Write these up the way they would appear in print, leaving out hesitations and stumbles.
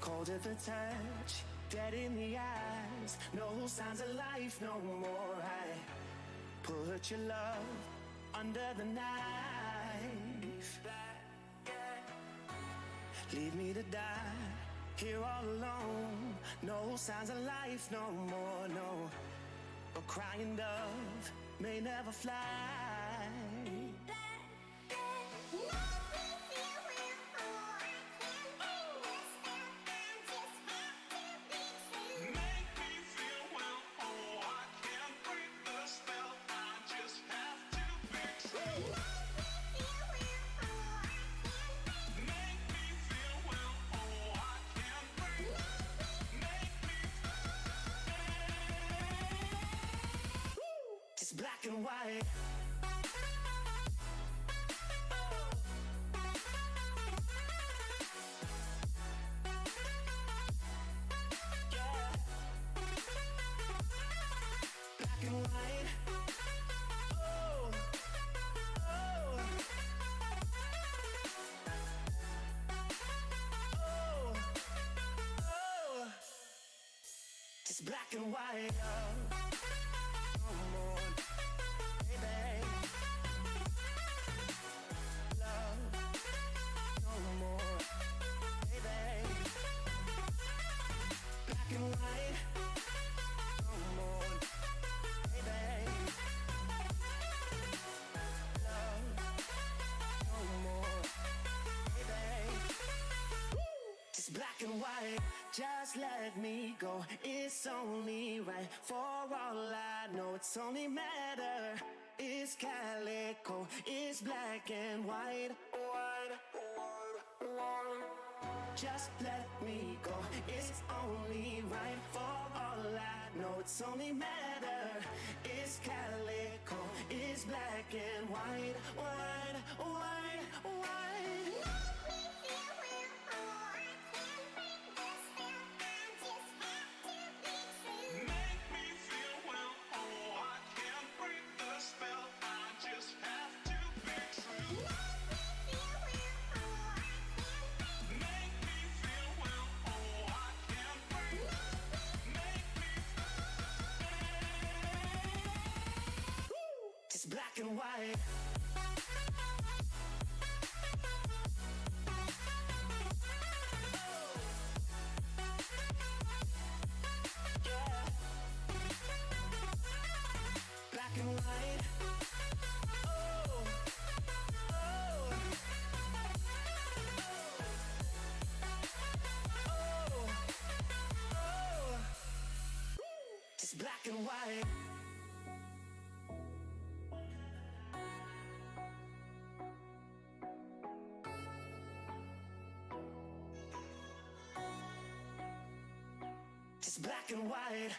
Cold at the touch, dead in the eyes. No signs of life no more. I put your love under the knife. Leave me to die here all alone. No signs of life no more, no. A crying dove may never fly. Black and white. Yeah. Black and white. Oh, oh, oh, oh. Just black and white. No more. Black and white, just let me go. It's only right. For all I know, it's only matter. It's calico, it's black and white. White, white, white. Just let me go. It's only right. For all I know, it's only matter. It's calico, it's black and white. White, white, white. Black and white. Yeah. Black and white. Oh, oh, oh, oh. Just black and white. Black and white.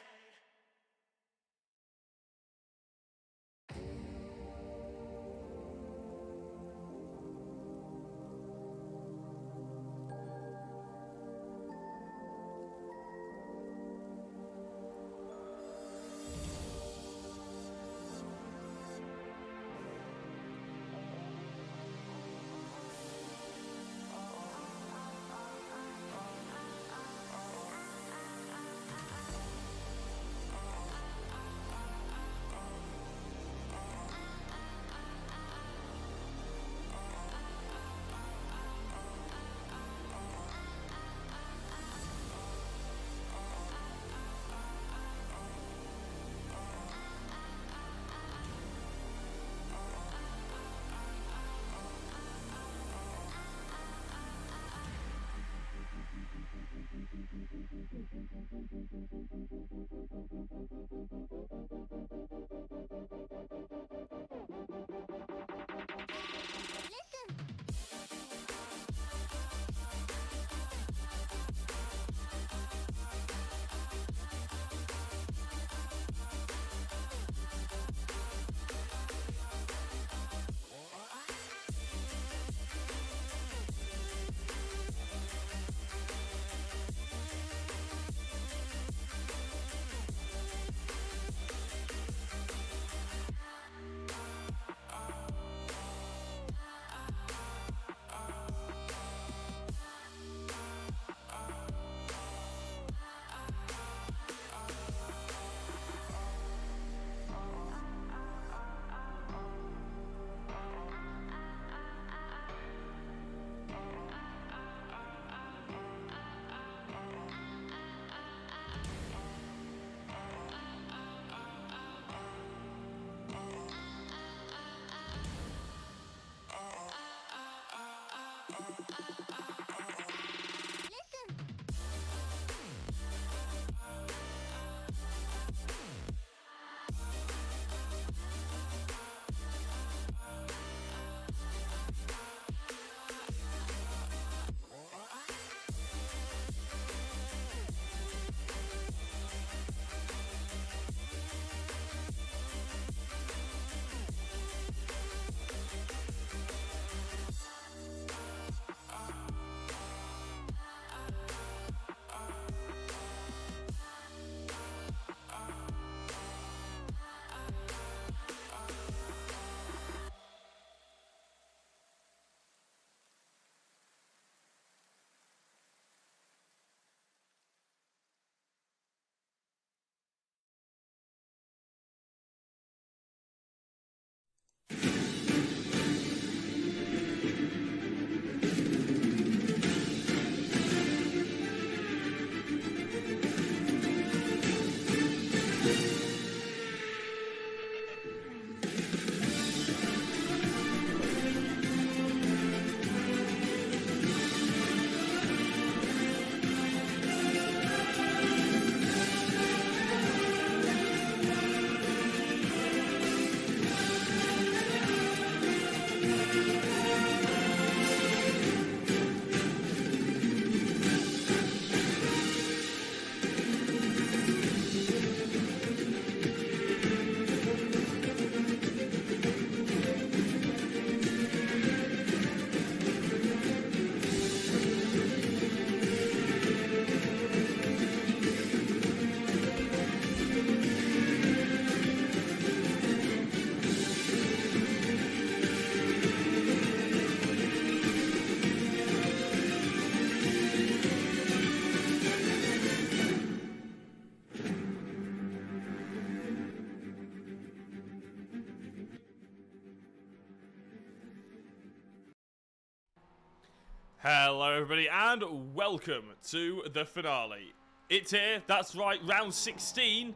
Hello everybody and welcome to the finale. It's here, that's right, round 16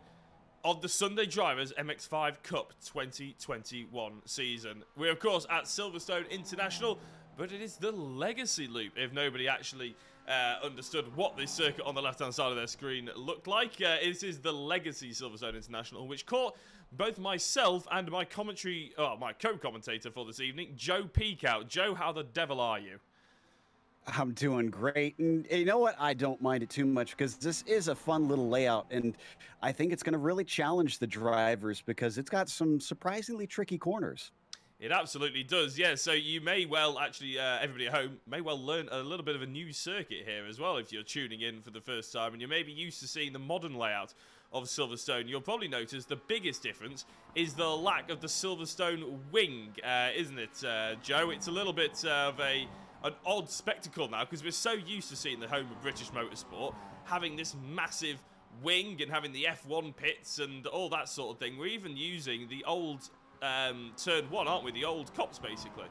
of the Sunday Drivers MX-5 Cup 2021 season. We're of course at Silverstone International, but it is the Legacy Loop, if nobody actually understood what this circuit on the left hand side of their screen looked like. It is the Legacy Silverstone International, which caught both myself and my my co-commentator for this evening, Joe Peak out. Joe, how the devil are you? I'm doing great, and you know what? I don't mind it too much because this is a fun little layout, and I think it's going to really challenge the drivers because it's got some surprisingly tricky corners. It absolutely does, yeah. So you may well actually, everybody at home, may well learn a little bit of a new circuit here as well if you're tuning in for the first time and you may be used to seeing the modern layout of Silverstone. You'll probably notice the biggest difference is the lack of the Silverstone wing, isn't it, Joe? It's a little bit of an odd spectacle now because we're so used to seeing the home of British motorsport having this massive wing and having the F1 pits and all that sort of thing. We're even using the old turn one, aren't we? The old cops, basically.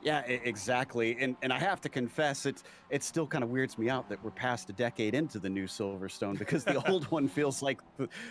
Yeah, exactly. And I have to confess, it still kind of weirds me out that we're past a decade into the new Silverstone because the old one feels like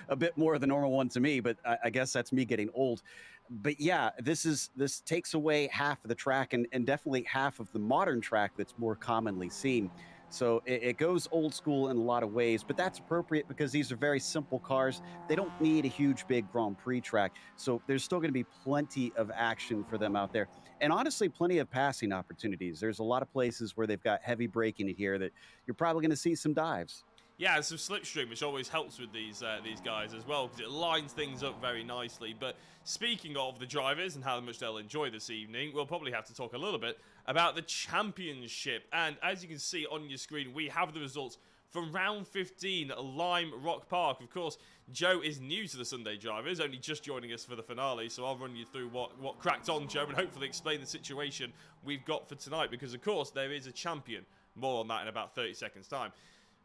a bit more of the normal one to me, but I guess that's me getting old. But yeah, this takes away half of the track and definitely half of the modern track that's more commonly seen. So it goes old school in a lot of ways, but that's appropriate because these are very simple cars. They don't need a huge, big Grand Prix track. So there's still going to be plenty of action for them out there. And honestly, plenty of passing opportunities. There's a lot of places where they've got heavy braking here that you're probably going to see some dives. Yeah, some slipstream, which always helps with these guys as well, because it lines things up very nicely. But speaking of the drivers and how much they'll enjoy this evening, we'll probably have to talk a little bit about the championship. And as you can see on your screen, we have the results from round 15 at Lime Rock Park. Of course, Joe is new to the Sunday Drivers, only just joining us for the finale, so I'll run you through what cracked on, Joe, and hopefully explain the situation we've got for tonight, because of course there is a champion. More on that in about 30 seconds time.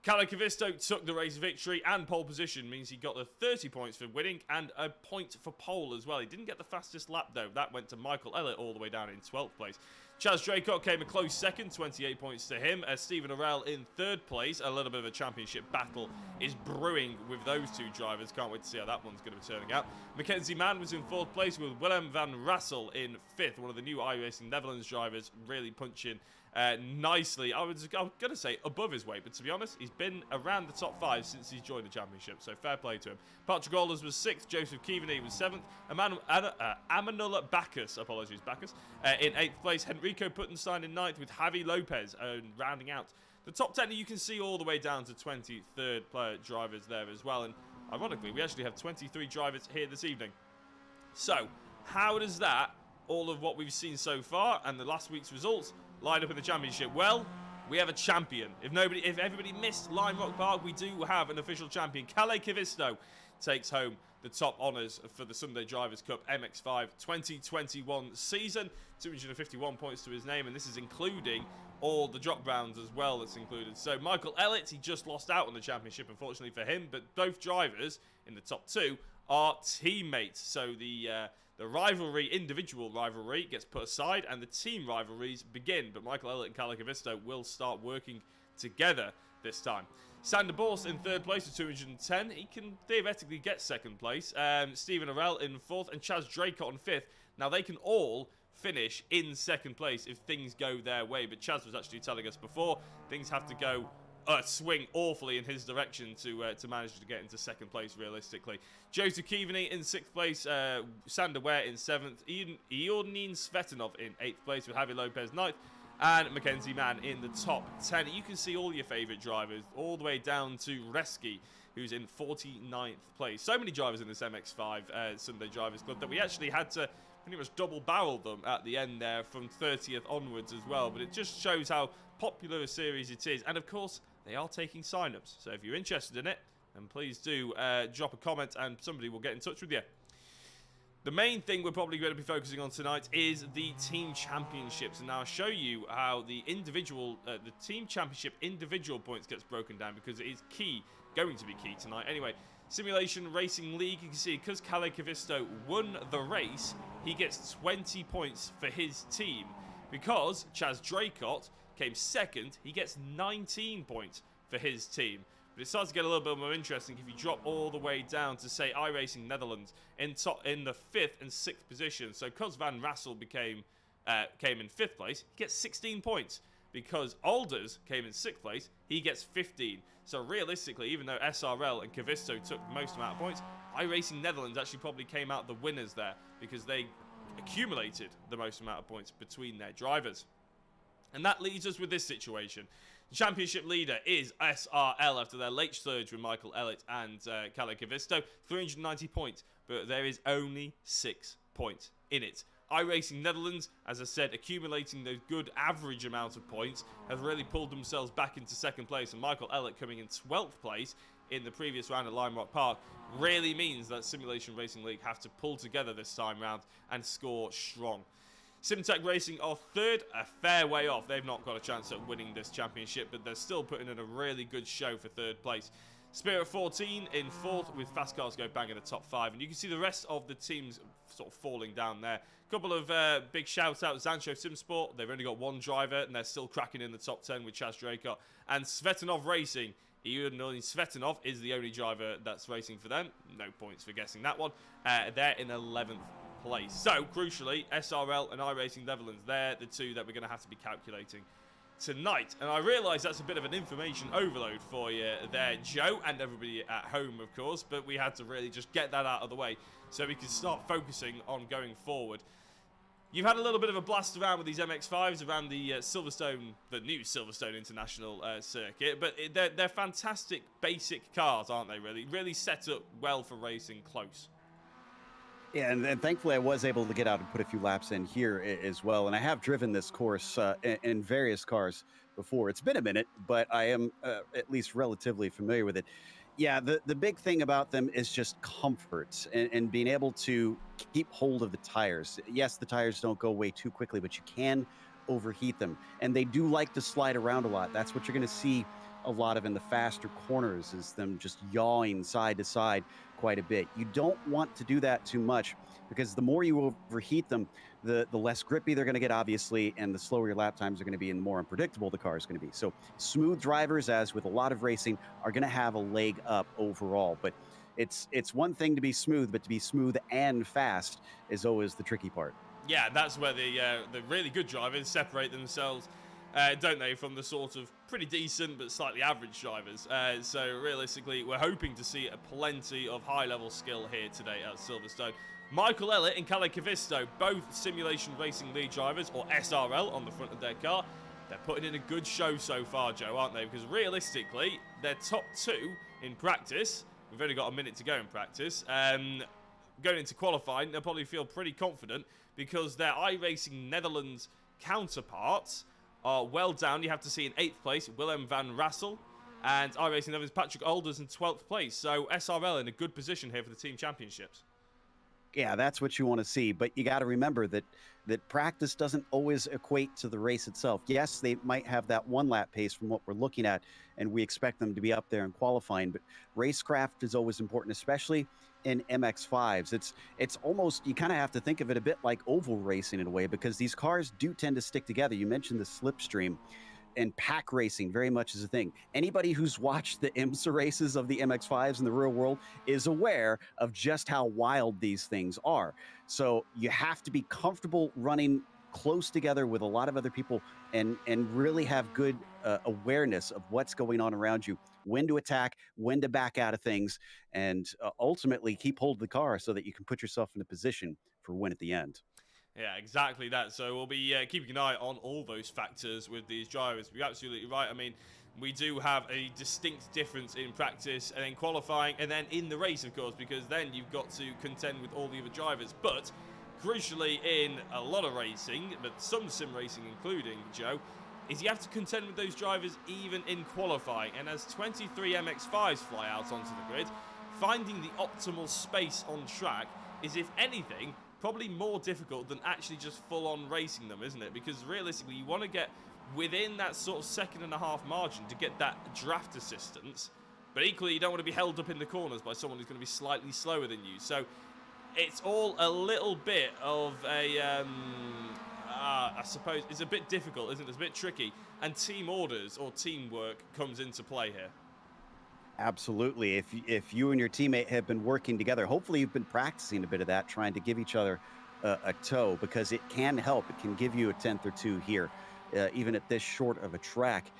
Keaveney took the race victory, and pole position means he got the 30 points for winning and a point for pole as well. He didn't get the fastest lap though. That went to Michael Elliott all the way down in 12th place. Chaz Draycott came a close second, 28 points to him. Stephen Arell in 3rd place. A little bit of a championship battle is brewing with those two drivers. Can't wait to see how that one's going to be turning out. Mackenzie Mann was in 4th place with Willem van Rassel in 5th. One of the new iRacing Netherlands drivers, really punching nicely. I was going to say above his weight, but to be honest, he's been around the top 5 since he's joined the championship, so fair play to him. Patrick Alders was 6th, Joseph Keaveney was 7th, Amanullah Bacchus, in 8th place, Henrico Puttenstein in 9th with Javi Lopez rounding out the top 10. You can see all the way down to 23rd player drivers there as well, and ironically, we actually have 23 drivers here this evening. So, how does that, all of what we've seen so far, and the last week's results, line up in the championship? Well, we have a champion. If everybody missed Lime Rock Park, we do have an official champion. Kalle Keaveney takes home the top honours for the Sunday Drivers Cup MX-5 2021 season. 251 points to his name, and this is including all the drop rounds as well that's included. So Michael Elliott, he just lost out on the championship, unfortunately for him, but both drivers in the top 2 are teammates. So the rivalry, individual rivalry, gets put aside and the team rivalries begin. But Michael Elliott and Kalle Keaveney will start working together this time. Sander Borst in 3rd place with 210. He can theoretically get 2nd place. Stephen Arell in 4th and Chaz Draycott on 5th. Now they can all finish in 2nd place if things go their way. But Chaz was actually telling us before, things have to go swing awfully in his direction to manage to get into 2nd place realistically. Joseph Keaveney in 6th place, Sander Ware in 7th, Ionin Svetanov in 8th place with Javi Lopez 9th, and Mackenzie Mann in the top 10. You can see all your favourite drivers, all the way down to Reski, who's in 49th place. So many drivers in this MX-5 Sunday Drivers Club that we actually had to pretty much double barrel them at the end there from 30th onwards as well. But it just shows how popular a series it is. And of course, they are taking sign-ups. So if you're interested in it, then please do drop a comment and somebody will get in touch with you. The main thing we're probably going to be focusing on tonight is the team championships, and now I'll show you how the team championship individual points gets broken down, because it is key, going to be key tonight. Anyway, Simulation Racing League, you can see because Kalle Keaveney won the race, he gets 20 points for his team, because Chaz Draycott came second. He gets 19 points for his team. But it starts to get a little bit more interesting if you drop all the way down to, say, iRacing Netherlands in the 5th and 6th position. So because Van Rassel came in 5th place, he gets 16 points. Because Alders came in 6th place, he gets 15. So realistically, even though SRL and Kavisto took the most amount of points, iRacing Netherlands actually probably came out the winners there because they accumulated the most amount of points between their drivers. And that leaves us with this situation. The championship leader is SRL after their late surge with Michael Elliott and Kalle Kavisto, 390 points, but there is only 6 points in it. iRacing Netherlands, as I said, accumulating the good average amount of points, have really pulled themselves back into 2nd place, and Michael Elliott coming in 12th place in the previous round at Lime Rock Park really means that Simulation Racing League have to pull together this time round and score strong. Simtech Racing are 3rd, a fair way off. They've not got a chance at winning this championship, but they're still putting in a really good show for 3rd place. Spirit 14 in 4th, with Fast Cars Go Bang in the top 5. And you can see the rest of the teams sort of falling down there. A couple of big shout-outs. Zancho Simsport, they've only got 1 driver, and they're still cracking in the top 10 with Chaz Draycott. And Svetanov Racing, even though Svetanov is the only driver that's racing for them. No points for guessing that one. They're in 11th place. So, crucially, SRL and iRacing Netherlands, they're the 2 that we're going to have to be calculating tonight. And I realise that's a bit of an information overload for you there, Joe, and everybody at home, of course, but we had to really just get that out of the way so we can start focusing on going forward. You've had a little bit of a blast around with these MX-5s around the Silverstone, the new Silverstone International circuit, but they're fantastic basic cars, aren't they, really? Really set up well for racing close. Yeah, and thankfully I was able to get out and put a few laps in here as well. And I have driven this course in various cars before. It's been a minute, but I am at least relatively familiar with it. Yeah, the big thing about them is just comfort and being able to keep hold of the tires. Yes, the tires don't go away too quickly, but you can overheat them. And they do like to slide around a lot. That's what you're going to see a lot of in the faster corners, is them just yawing side to side quite a bit. You don't want to do that too much, because the more you overheat them, the less grippy they're going to get, obviously, and the slower your lap times are going to be and the more unpredictable the car is going to be. So smooth drivers, as with a lot of racing, are going to have a leg up overall. But it's one thing to be smooth, but to be smooth and fast is always the tricky part. Yeah, that's where the really good drivers separate themselves, don't they, from the sort of pretty decent but slightly average drivers. So realistically, we're hoping to see plenty of high-level skill here today at Silverstone. Michael Elliott and Kalle Kavisto, both Simulation Racing League drivers, or SRL, on the front of their car. They're putting in a good show so far, Joe, aren't they? Because realistically, they're top 2 in practice. We've only got a minute to go in practice. Going into qualifying, they'll probably feel pretty confident because their iRacing Netherlands counterparts are well down. You have to see in 8th place, Willem van Rassel, and iRacing Netherlands, Patrick Alders in 12th place. So SRL in a good position here for the team championships. Yeah, that's what you want to see. But you got to remember that practice doesn't always equate to the race itself. Yes, they might have that 1 lap pace from what we're looking at, and we expect them to be up there in qualifying. But racecraft is always important, especially in MX-5s. It's almost, you kind of have to think of it a bit like oval racing in a way, because these cars do tend to stick together. You mentioned the slipstream. And pack racing very much is a thing. Anybody who's watched the IMSA races of the MX-5s in the real world is aware of just how wild these things are. So you have to be comfortable running close together with a lot of other people and really have good awareness of what's going on around you, when to attack, when to back out of things, and ultimately keep hold of the car so that you can put yourself in a position for win at the end. Yeah, exactly that. So we'll be keeping an eye on all those factors with these drivers. You're absolutely right. I mean, we do have a distinct difference in practice and in qualifying and then in the race, of course, because then you've got to contend with all the other drivers. But crucially in a lot of racing, but some sim racing including, Joe, is you have to contend with those drivers even in qualifying. And as 23 MX-5s fly out onto the grid, finding the optimal space on track is, if anything, probably more difficult than actually just full-on racing them, isn't it? Because realistically, you want to get within that sort of 1.5-second margin to get that draft assistance, but equally you don't want to be held up in the corners by someone who's going to be slightly slower than you. So it's all a little bit of a I suppose, is a bit difficult, isn't it? It's a bit tricky. And team orders or teamwork comes into play here. Absolutely. If you and your teammate have been working together, hopefully you've been practicing a bit of that, trying to give each other a tow, because it can help. It can give you a tenth or two here, even at this short of a track.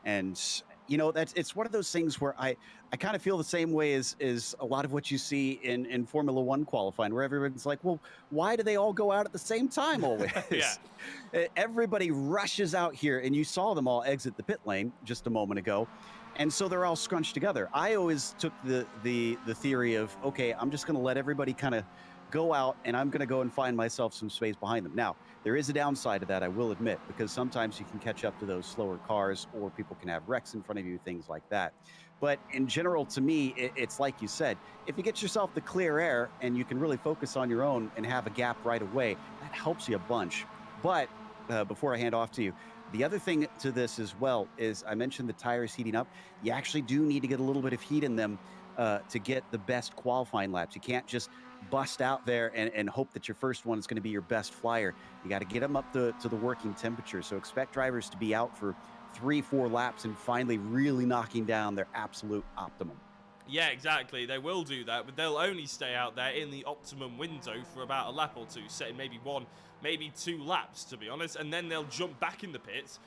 And it's one of those things where I kind of feel the same way as a lot of what you see in Formula One qualifying, where everyone's like, well, why do they all go out at the same time always? Yeah. Everybody rushes out here, and you saw them all exit the pit lane just a moment ago. And so they're all scrunched together. I always took the theory of, okay, I'm just going to let everybody kind of go out, and I'm going to go and find myself some space behind them. Now, there is a downside to that, I will admit, because sometimes you can catch up to those slower cars, or people can have wrecks in front of you, things like that. But in general, to me, it's like you said, if you get yourself the clear air and you can really focus on your own and have a gap right away, that helps you a bunch. But before I hand off to you, the other thing to this as well is, I mentioned the tires heating up. You actually do need to get a little bit of heat in them to get the best qualifying laps. You can't just bust out there and hope that your first one is going to be your best flyer. You got to get them up to the working temperature. So expect drivers to be out for 3-4 laps and finally really knocking down their absolute optimum. Yeah, exactly. They will do that, but they'll only stay out there in the optimum window for about a lap or two, setting maybe 1, maybe 2 laps, to be honest, and then they'll jump back in the pits,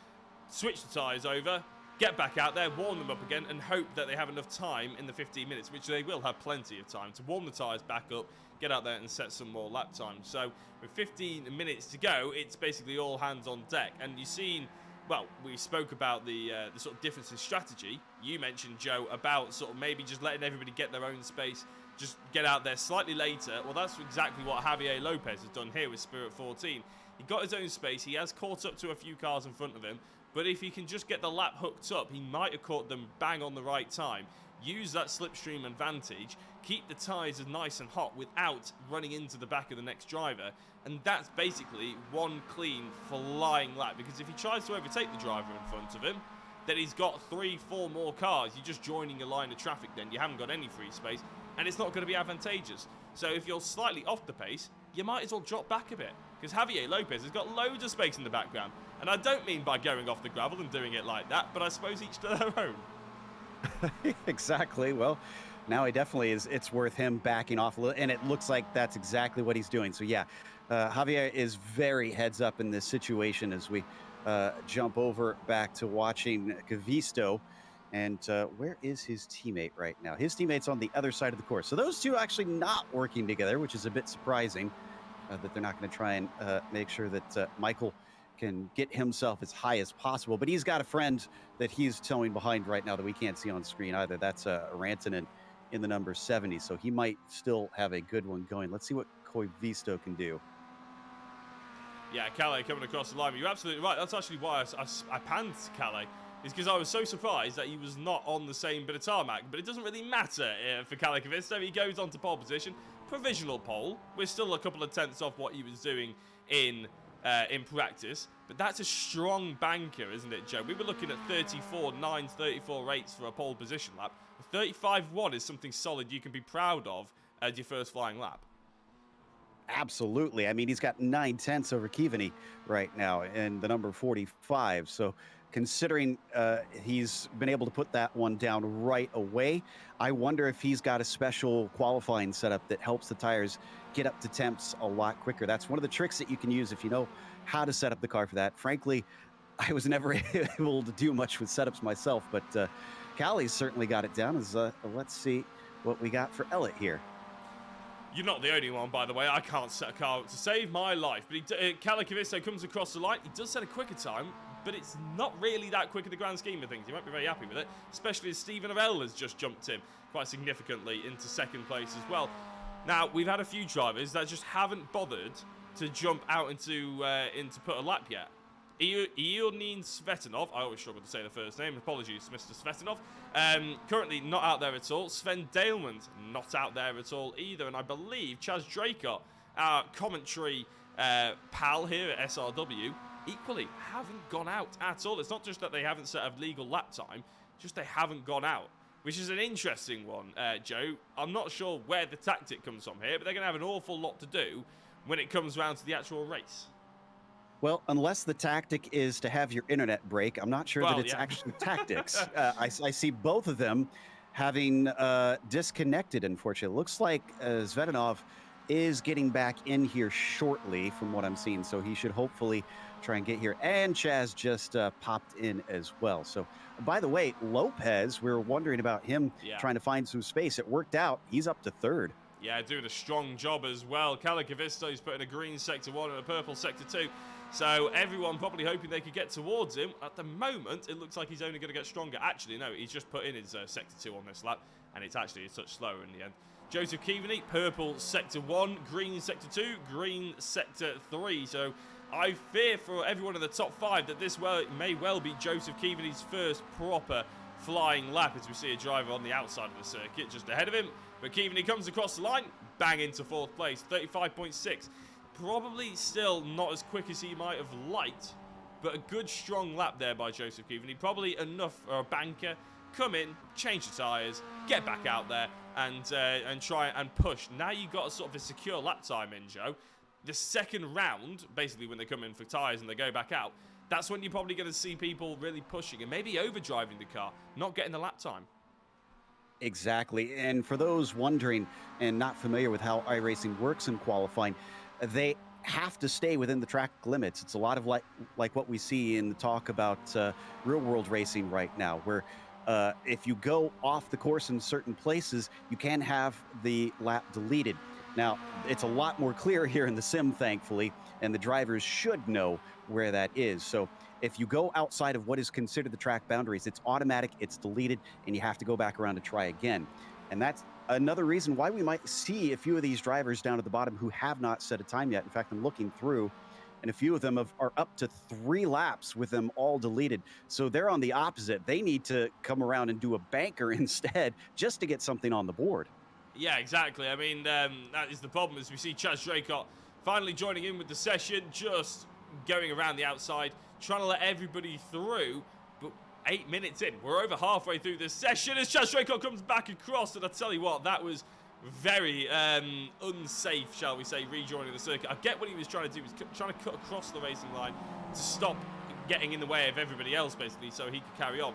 switch the tyres over, get back out there, warm them up again, and hope that they have enough time in the 15 minutes, which they will have plenty of time, to warm the tyres back up, get out there and set some more lap time. So with 15 minutes to go, it's basically all hands on deck. And you've seen, well, we spoke about the sort of difference in strategy. You mentioned, Joe, about sort of maybe just letting everybody get their own space, just get out there slightly later. Well, that's exactly what Javier Lopez has done here with Spirit 14. He got his own space. He has caught up to a few cars in front of him. But if he can just get the lap hooked up, he might have caught them bang on the right time. Use that slipstream advantage. Keep the tyres nice and hot without running into the back of the next driver. And that's basically one clean flying lap. Because if he tries to overtake the driver in front of him, then he's got 3-4 more cars. You're just joining a line of traffic then. You haven't got any free space. And it's not going to be advantageous. So if you're slightly off the pace, you might as well drop back a bit. Because Javier Lopez has got loads of space in the background. And I don't mean by going off the gravel and doing it like that, but I suppose each to their own. Exactly. Well, now he definitely is. It's worth him backing off a little, and it looks like that's exactly what he's doing. So yeah, Javier is very heads up in this situation as we jump over back to watching Gavisto. And where is his teammate right now? His teammate's on the other side of the course. So those two actually not working together, which is a bit surprising that they're not going to try and make sure that Michael can get himself as high as possible. But he's got a friend that he's towing behind right now that we can't see on screen either. That's Rantanen in the number 70. So he might still have a good one going. Let's see what Koivisto can do. Yeah, Calais coming across the line. You're absolutely right. That's actually why I panned Calais. Is because I was so surprised that he was not on the same bit of tarmac. But it doesn't really matter for Calais Koivisto. He goes on to pole position. Provisional pole. We're still a couple of tenths off what he was doing in practice. But that's a strong banker, isn't it, Joe? We were looking at 34.9s, 34.8s for a pole position lap. 35.1 is something solid you can be proud of as your first flying lap. Absolutely. I mean, he's got 9 tenths over Keaveney right now in the number 45. So considering he's been able to put that one down right away, I wonder if he's got a special qualifying setup that helps the tires get up to temps a lot quicker. That's one of the tricks that you can use if you know how to set up the car for that. Frankly, I was never able to do much with setups myself, but Callie's certainly got it down. Let's see what we got for Elliott here. You're not the only one, by the way. I can't set a car up to save my life. But Calais Koivisto comes across the line. He does set a quicker time, but it's not really that quick in the grand scheme of things. He won't be very happy with it, especially as Stephen Arell has just jumped him quite significantly into second place as well. Now, we've had a few drivers that just haven't bothered to jump out into put a lap yet. Ionin Svetanov, I always struggle to say the first name, apologies Mr. Svetanov, currently not out there at all. Sven Dalemans, not out there at all either, and I believe Chaz Draycott, our commentary pal here at SRW, equally haven't gone out at all. It's not just that they haven't set a legal lap time, just they haven't gone out, which is an interesting one, Joe. I'm not sure where the tactic comes from here, but they're going to have an awful lot to do when it comes round to the actual race. Well, unless the tactic is to have your internet break, I'm not sure that Well, it's yeah. actually tactics. I see both of them having disconnected, unfortunately. It looks like Zvedanov is getting back in here shortly from what I'm seeing, so he should hopefully try and get here. And Chaz just popped in as well. So, by the way, Lopez, we were wondering about him Yeah. trying to find some space. It worked out. He's up to third. Yeah, doing a strong job as well. Keaveney's put in a green sector 1 and a purple sector 2. So everyone probably hoping they could get towards him. At the moment, it looks like he's only going to get stronger. Actually, no, he's just put in his sector 2 on this lap, and it's actually a touch slower in the end. Joseph Keaveney, purple sector 1, green sector 2, green sector 3. So I fear for everyone in the top 5 that this may well be Joseph Keaveney's first proper flying lap, as we see a driver on the outside of the circuit just ahead of him. But Keaveney comes across the line, bang into 4th place, 35.6. Probably still not as quick as he might have liked, but a good strong lap there by Joseph Keaveney. Probably enough for a banker. Come in, change the tyres, get back out there, and try and push. Now you've got a sort of a secure lap time in, Joe. The second round, basically when they come in for tyres and they go back out, that's when you're probably going to see people really pushing and maybe overdriving the car, not getting the lap time. Exactly. And for those wondering and not familiar with how iRacing works in qualifying, they have to stay within the track limits. It's a lot of like what we see in the talk about real world racing right now, where if you go off the course in certain places, you can have the lap deleted. Now, it's a lot more clear here in the sim, thankfully, and the drivers should know where that is. So if you go outside of what is considered the track boundaries, it's automatic, it's deleted, and you have to go back around to try again. And that's another reason why we might see a few of these drivers down at the bottom who have not set a time yet. In fact, I'm looking through, and a few of them are up to 3 laps with them all deleted. So they're on the opposite. They need to come around and do a banker instead just to get something on the board. Yeah, exactly. I mean, that is the problem, as we see Chaz Draycott finally joining in with the session, just going around the outside, trying to let everybody through. But 8 minutes in, we're over halfway through this session as Chaz Draycott comes back across. And I tell you what, that was very unsafe, shall we say, rejoining the circuit. I get what he was trying to do. He was trying to cut across the racing line to stop getting in the way of everybody else, basically, so he could carry on.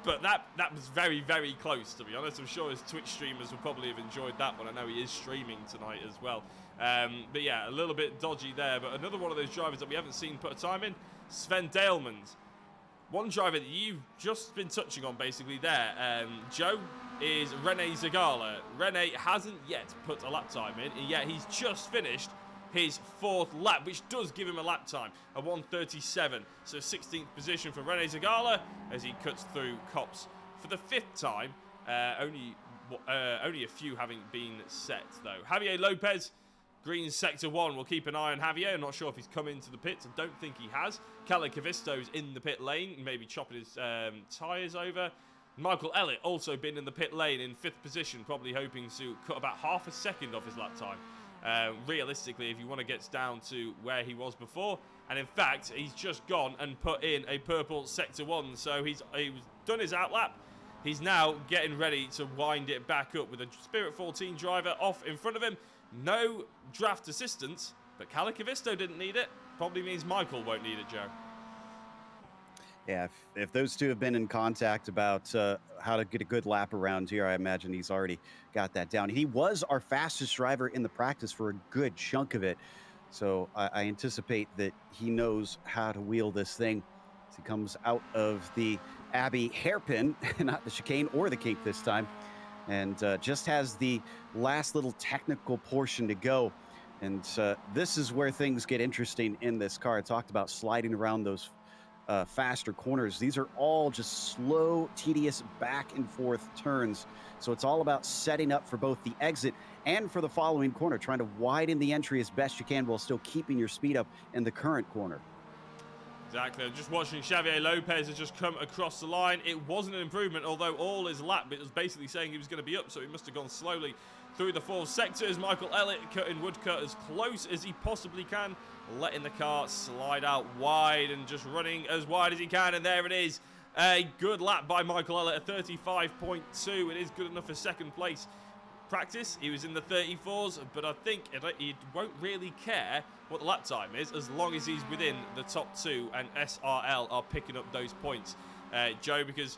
But that was very, very close, to be honest. I'm sure his Twitch streamers would probably have enjoyed that one. I know he is streaming tonight as well. But yeah, a little bit dodgy there. But another one of those drivers that we haven't seen put a time in, Sven Dalemans. One driver that you've just been touching on basically there, Joe, is Renee Zagala. Renee hasn't yet put a lap time in, and yet he's just finished his 4th lap, which does give him a lap time, a 1:37. So 16th position for Renee Zagala as he cuts through Copse for the 5th time. Only a few having been set, though. Javier Lopez, green sector 1. We'll keep an eye on Javier. I'm not sure if he's come into the pits. I don't think he has. Kalle Kavisto's in the pit lane, maybe chopping his tyres over. Michael Elliott also been in the pit lane in 5th position, probably hoping to cut about half a second off his lap time. Realistically, if you want to get down to where he was before. And in fact, he's just gone and put in a purple sector 1. So he's done his outlap. He's now getting ready to wind it back up with a Spirit 14 driver off in front of him. No draft assistance, but Kalle Kavisto didn't need it. Probably means Michael won't need it, Joe. Yeah, if those two have been in contact about how to get a good lap around here, I imagine he's already got that down. He was our fastest driver in the practice for a good chunk of it. So I anticipate that he knows how to wheel this thing as he comes out of the Abbey hairpin, not the chicane or the kink this time, and just has the last little technical portion to go. And this is where things get interesting in this car. I talked about sliding around those faster corners. These are all just slow, tedious back and forth turns. So it's all about setting up for both the exit and for the following corner, trying to widen the entry as best you can while still keeping your speed up in the current corner. Exactly. I'm just watching Xavier Lopez has just come across the line. It wasn't an improvement, although all his lap, it was basically saying he was going to be up, so he must have gone slowly through the 4th sector as Michael Elliott cutting woodcut as close as he possibly can, letting the car slide out wide and just running as wide as he can. And there it is. A good lap by Michael Elliott at 35.2. It is good enough for 2nd place. practice, he was in the 34s, but I think he won't really care what the lap time is as long as he's within the top 2 and SRL are picking up those points, Joe, because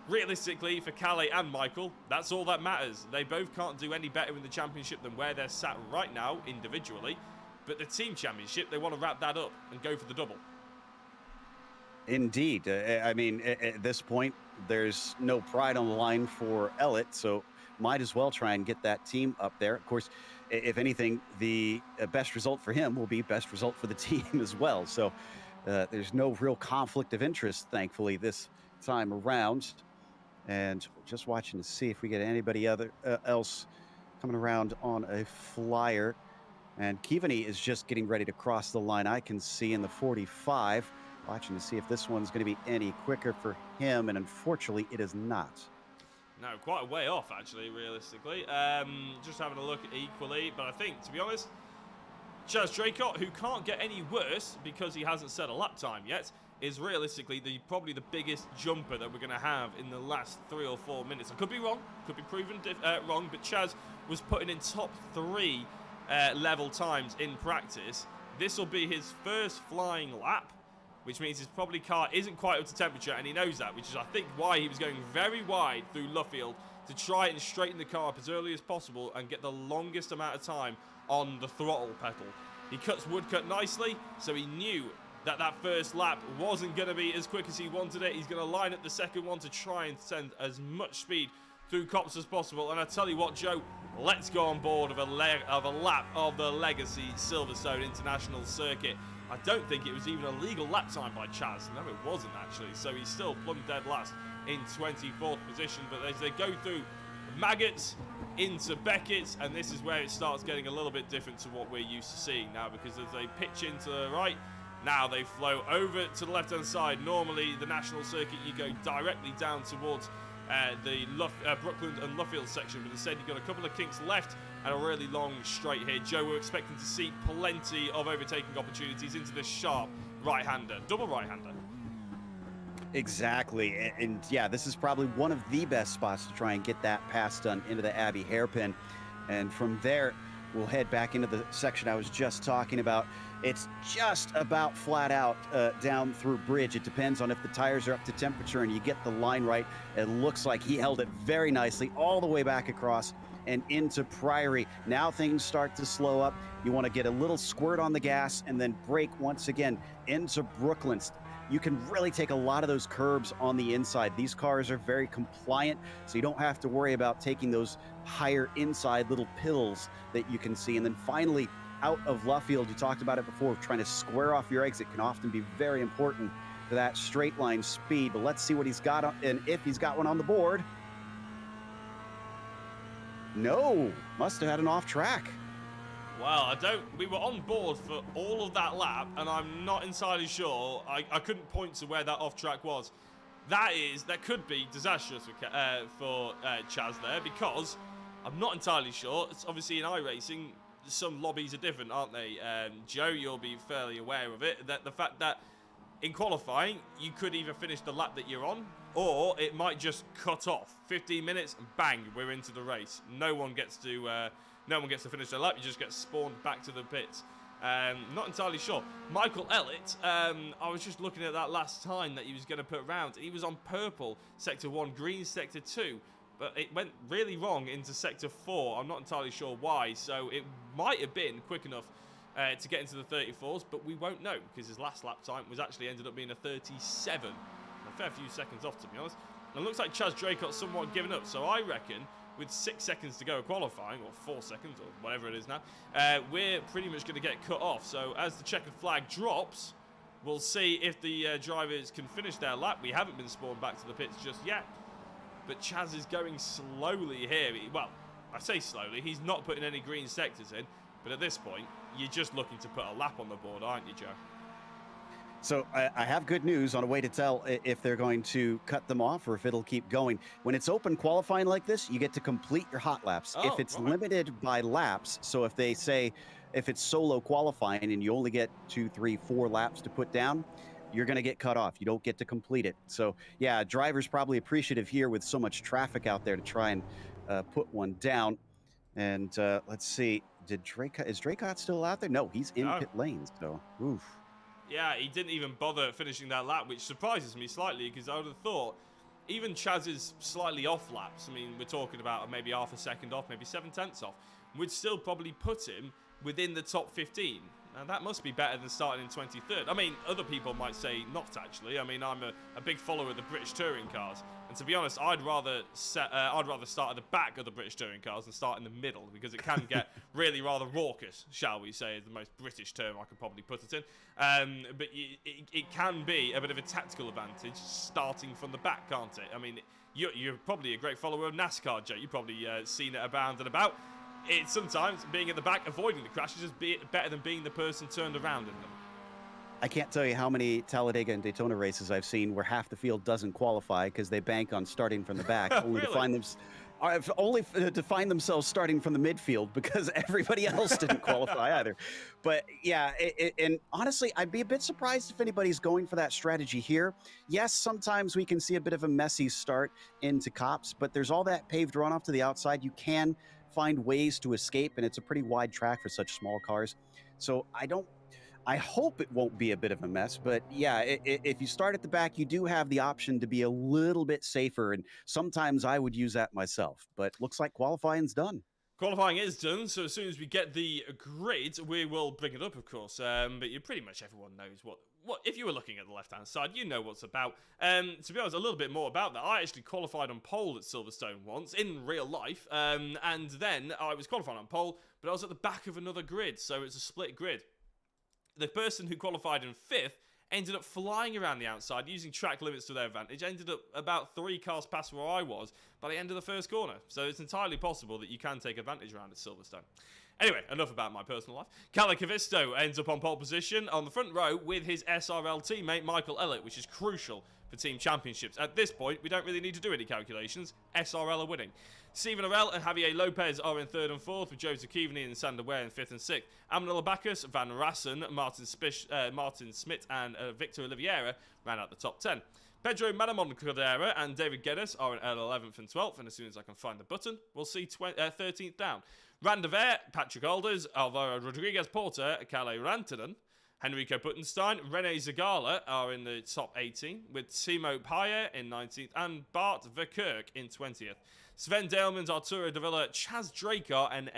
realistically for Calais and Michael, that's all that matters. They both can't do any better in the championship than where they're sat right now individually, but the team championship, they want to wrap that up and go for the double. Indeed. I mean, at this point, there's no pride on the line for Elliott, so might as well try and get that team up there. Of course, if anything, the best result for him will be best result for the team as well. So there's no real conflict of interest, thankfully, this time around. And just watching to see if we get anybody else coming around on a flyer. And Keaveney is just getting ready to cross the line. I can see in the 45. Watching to see if this one's going to be any quicker for him, and unfortunately, it is not. No, quite a way off, actually, realistically. Just having a look equally, but I think, to be honest, Chaz Draycott, who can't get any worse because he hasn't set a lap time yet, is realistically probably the biggest jumper that we're going to have in the last 3 or 4 minutes. I could be wrong, could be proven wrong, but Chaz was putting in top 3 level times in practice. This will be his first flying lap, which means his probably car isn't quite up to temperature, and he knows that, which is, I think, why he was going very wide through Luffield to try and straighten the car up as early as possible and get the longest amount of time on the throttle pedal. He cuts woodcut nicely, so he knew that that first lap wasn't going to be as quick as he wanted it. He's going to line up the second one to try and send as much speed through Copse as possible. And I tell you what, Joe, let's go on board of a lap of the legacy Silverstone International Circuit. I don't think it was even a legal lap time by Chaz. No, it wasn't, actually. So he's still plumb dead last in 24th position. But as they go through Maggots into Beckett's, and this is where it starts getting a little bit different to what we're used to seeing now, because as they pitch into the right, now they flow over to the left-hand side. Normally, the National Circuit, you go directly down towards the Brookland and Luffield section, but instead you've got a couple of kinks left and a really long straight here. Joe, we're expecting to see plenty of overtaking opportunities into this sharp right-hander, double right-hander. Exactly, and yeah, this is probably one of the best spots to try and get that pass done into the Abbey hairpin, and from there we'll head back into the section I was just talking about. It's just about flat out down through Bridge. It depends on if the tires are up to temperature and you get the line right. It looks like he held it very nicely all the way back across and into Priory. Now things start to slow up. You want to get a little squirt on the gas and then brake once again into Brooklyn. You can really take a lot of those curbs on the inside. These cars are very compliant, so you don't have to worry about taking those higher inside little pills that you can see. And then finally, out of Luffield, you talked about it before, trying to square off your exit can often be very important for that straight line speed. But let's see what he's got and if he's got one on the board. No, must have had an off track. Well, we were on board for all of that lap, and I'm not entirely sure. I couldn't point to where that off track was. That could be disastrous for Chaz there, because I'm not entirely sure. It's obviously in iRacing, some lobbies are different, aren't they? Joe, you'll be fairly aware of it, that the fact that in qualifying, you could either finish the lap that you're on, or it might just cut off. 15 minutes, and bang, we're into the race. No one gets to finish their lap. You just get spawned back to the pits. Not entirely sure. Michael Elliott, I was just looking at that last time that he was going to put round. He was on purple, sector 1, green, sector 2. But it went really wrong into sector 4. I'm not entirely sure why. So it might have been quick enough to get into the 34s, but we won't know, because his last lap time was actually ended up being a 37. A fair few seconds off, to be honest. And it looks like Chaz Draycott's somewhat given up. So I reckon with 6 seconds to go qualifying, or 4 seconds, or whatever it is now, we're pretty much going to get cut off. So as the checkered flag drops, we'll see if the drivers can finish their lap. We haven't been spawned back to the pits just yet. But Chaz is going slowly here. Well, I say slowly. He's not putting any green sectors in. But at this point, you're just looking to put a lap on the board, aren't you, Joe? So I have good news on a way to tell if they're going to cut them off or if it'll keep going. When it's open qualifying like this, you get to complete your hot laps. Oh, if it's right. limited by laps, so if they say, if it's solo qualifying and you only get 2, 3, 4 laps to put down, you're going to get cut off. You don't get to complete it. So yeah, drivers probably appreciative here with so much traffic out there to try and put one down. And let's see, is Draycott still out there? No, he's in No. pit lanes. So, oof. Yeah, he didn't even bother finishing that lap, which surprises me slightly because I would have thought even Chaz's slightly off laps, I mean, we're talking about maybe half a second off, maybe 7/10 off, would still probably put him within the top 15. Now, that must be better than starting in 23rd. I mean, other people might say not, actually. I mean, I'm a big follower of the British touring cars. And to be honest, I'd rather start at the back of the British touring cars than start in the middle, because it can get really rather raucous, shall we say, is the most British term I could probably put it in. But it can be a bit of a tactical advantage starting from the back, can't it? I mean, you're probably a great follower of NASCAR, Joe. You've probably seen it abound and about. It's sometimes being at the back, avoiding the crashes, is better than being the person turned around in them. I can't tell you how many Talladega and Daytona races I've seen where half the field doesn't qualify because they bank on starting from the back, only Really? to find themselves starting from the midfield because everybody else didn't qualify either. But yeah, and honestly, I'd be a bit surprised if anybody's going for that strategy here. Yes, sometimes we can see a bit of a messy start into Cops, but there's all that paved runoff to the outside. You can find ways to escape, and it's a pretty wide track for such small cars. So I hope it won't be a bit of a mess, but yeah, if you start at the back, you do have the option to be a little bit safer, and sometimes I would use that myself, but looks like qualifying's done. Qualifying is done, so as soon as we get the grid, we will bring it up, of course. But pretty much everyone knows what if you were looking at the left-hand side, you know what's about. To be honest, a little bit more about that. I actually qualified on pole at Silverstone once in real life, and then I was qualifying on pole, but I was at the back of another grid, so it's a split grid. The person who qualified in 5th ended up flying around the outside, using track limits to their advantage, ended up about 3 cars past where I was by the end of the first corner. So it's entirely possible that you can take advantage around at Silverstone. Anyway, enough about my personal life. Kalle Keaveney ends up on pole position on the front row with his SRL teammate Michael Elliott, which is crucial for team championships. At this point, we don't really need to do any calculations. SRL are winning. Stephen Arell and Javier Lopez are in 3rd and 4th, with Joseph Keaveney and Sander Ware in 5th and 6th. Amanella Bacchus, Van Rassen, Martin Smith and Victor Oliveira ran out the top 10. Pedro Manamon Cordera and David Geddes are in 11th and 12th, and as soon as I can find the button, we'll see 13th down. Randever, Patrick Alders, Alvaro Rodriguez Porter, Kalle Rantanen, Henrico Puttenstein, Renee Zagala are in the top 18, with Timo Paya in 19th and Bart Verkerk in 20th. Sven Dalemans, Arturo Davila, Chaz Draker, and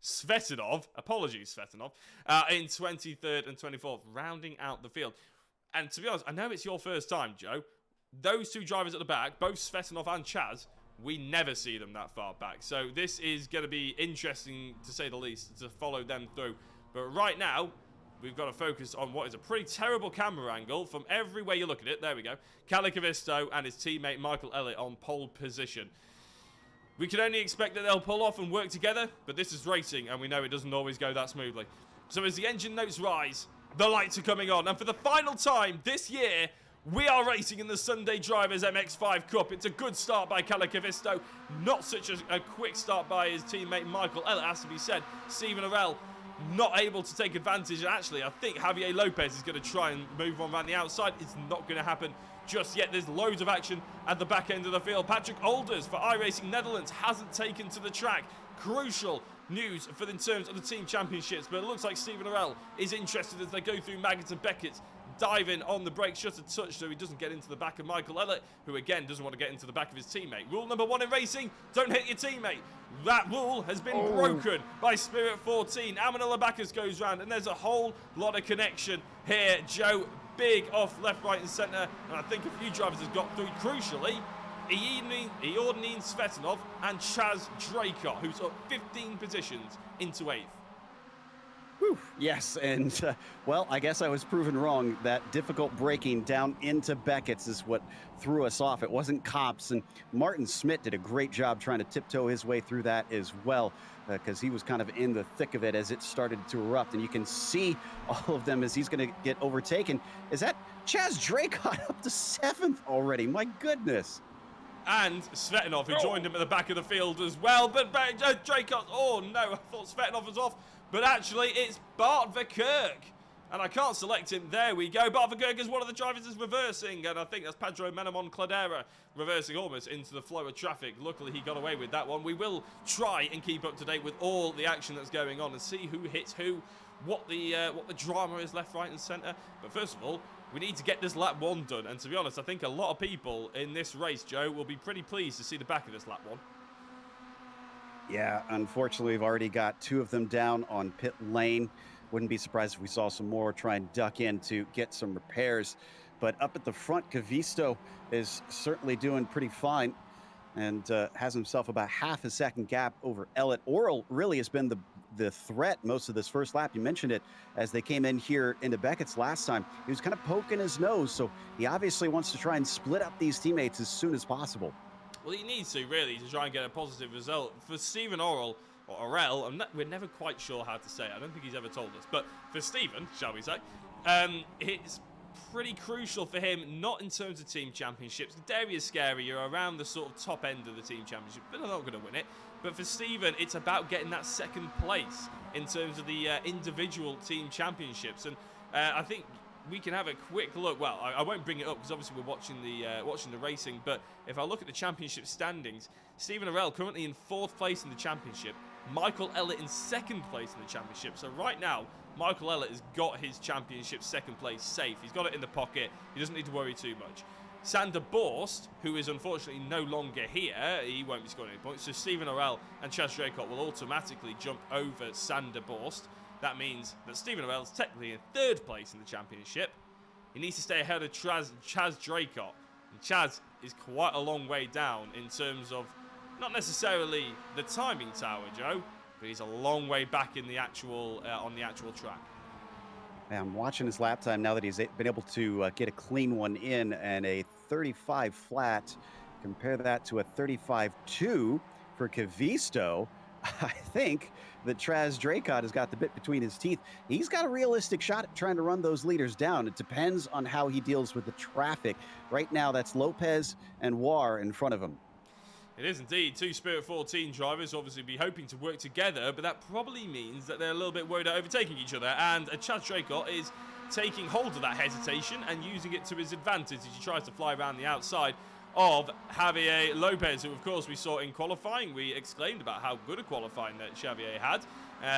Svetanov, apologies Svetanov, in 23rd and 24th, rounding out the field. And to be honest, I know it's your first time, Joe. Those two drivers at the back, both Svetanov and Chaz, we never see them that far back. So this is going to be interesting, to say the least, to follow them through. But right now, we've got to focus on what is a pretty terrible camera angle from every way you look at it. There we go. Kalle Keaveney and his teammate Michael Elliott on pole position. We can only expect that they'll pull off and work together, but this is racing, and we know it doesn't always go that smoothly. So as the engine notes rise, the lights are coming on, and for the final time this year, we are racing in the Sunday Drivers MX-5 Cup. It's a good start by Kalle Keaveney, not such a quick start by his teammate Michael Elliott, has to be said. Stephen Arell not able to take advantage, and actually I think Javier Lopez is going to try and move on around the outside. It's not going to happen just yet. There's loads of action at the back end of the field. Patrick Alders for iRacing Netherlands hasn't taken to the track. Crucial news in terms of the team championships, but it looks like Stephen Arell is interested as they go through Maggott and Beckett, diving on the brake shutter touch so he doesn't get into the back of Michael Elliott, who again doesn't want to get into the back of his teammate. Rule number 1 in racing, don't hit your teammate. That rule has been broken by Spirit 14. Amanella Bacchus goes round, and there's a whole lot of connection here. Joe, big off left, right and centre, and I think a few drivers have got through. Crucially, Iordanin Svetanov and Chaz Draker, who's up 15 positions into 8th. Whew, yes, and well, I guess I was proven wrong. That difficult braking down into Beckett's is what threw us off. It wasn't Cops, and Martin Smith did a great job trying to tiptoe his way through that as well, because he was kind of in the thick of it as it started to erupt, and you can see all of them as he's going to get overtaken. Is that Chaz Draker up to 7th already? My goodness. And Svetanov, who joined him at the back of the field as well. But Draker, oh no, I thought Svetanov was off. But actually, it's Bart Verkerk. And I can't select him. There we go. Bartha one of the drivers is reversing. And I think that's Pedro Menamon Cladera reversing almost into the flow of traffic. Luckily, he got away with that one. We will try and keep up to date with all the action that's going on and see who hits who, what the drama is left, right, and centre. But first of all, we need to get this lap 1 done. And to be honest, I think a lot of people in this race, Joe, will be pretty pleased to see the back of this lap 1. Yeah, unfortunately, we've already got 2 of them down on pit lane. Wouldn't be surprised if we saw some more try and duck in to get some repairs. But up at the front, Cavisto is certainly doing pretty fine and has himself about half a second gap over Elliott. Oral really has been the threat most of this first lap. You mentioned it as they came in here into Beckett's last time. He was kind of poking his nose, so he obviously wants to try and split up these teammates as soon as possible. Well, he needs to, really, to try and get a positive result. For Stephen Orell, or Orell, we're never quite sure how to say it. I don't think he's ever told us. But for Stephen, shall we say, it's pretty crucial for him, not in terms of team championships. Darius Scary, you're around the sort of top end of the team championship, but they're not going to win it. But for Stephen, it's about getting that second place in terms of the individual team championships. And I think we can have a quick look. Well, I won't bring it up because obviously we're watching the racing. But if I look at the championship standings, Stephen Orell currently in 4th place in the championship. Michael Elliott in 2nd place in the championship. So right now, Michael Elliott has got his championship 2nd place safe. He's got it in the pocket. He doesn't need to worry too much. Sander Borst, who is unfortunately no longer here, he won't be scoring any points. So Stephen Orell and Chaz Draycott will automatically jump over Sander Borst. That means that Stephen Orell is technically in 3rd place in the championship. He needs to stay ahead of Chaz Draycott. And Chaz is quite a long way down in terms of not necessarily the timing tower, Joe, but he's a long way back in the actual on the actual track. I'm watching his lap time now that he's been able to get a clean one in and a 35 flat. Compare that to a 35.2 for Cavisto. I think that Chaz Draycott has got the bit between his teeth. He's got a realistic shot at trying to run those leaders down. It depends on how he deals with the traffic. Right now, that's Lopez and War in front of him. It is indeed. 2 Spirit 14 drivers obviously be hoping to work together, but that probably means that they're a little bit worried about overtaking each other. And Chaz Draycott is taking hold of that hesitation and using it to his advantage as he tries to fly around the outside of Javier Lopez, who of course we saw in qualifying. We exclaimed about how good a qualifying that Javier had.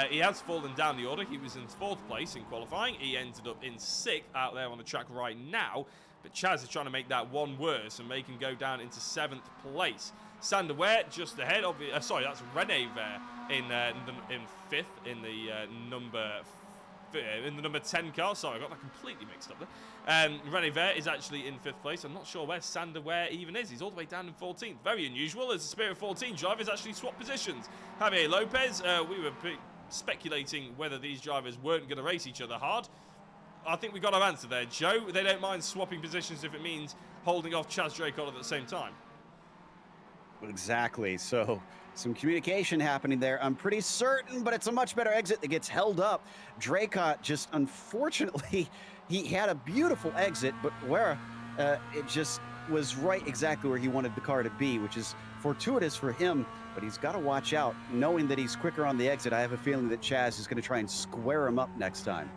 He has fallen down the order. He was in 4th place in qualifying. He ended up in 6th out there on the track right now. But Chaz is trying to make that one worse and make him go down into 7th place. Sander Ware just ahead of sorry, that's Renee there in 5th in the number 10 car. Sorry, I got that completely mixed up there. Renee Vare is actually in 5th place. I'm not sure where Sander Ware even is. He's all the way down in 14th. Very unusual as the Spirit 14 drivers actually swap positions. Javier Lopez, we were speculating whether these drivers weren't going to race each other hard. I think we got our answer there, Joe. They don't mind swapping positions if it means holding off Chaz Draycott at the same time. Exactly. So some communication happening there. I'm pretty certain, but it's a much better exit that gets held up. Draycott just, unfortunately, he had a beautiful exit, but where it just was right exactly where he wanted the car to be, which is fortuitous for him, but he's got to watch out. Knowing that he's quicker on the exit, I have a feeling that Chaz is going to try and square him up next time.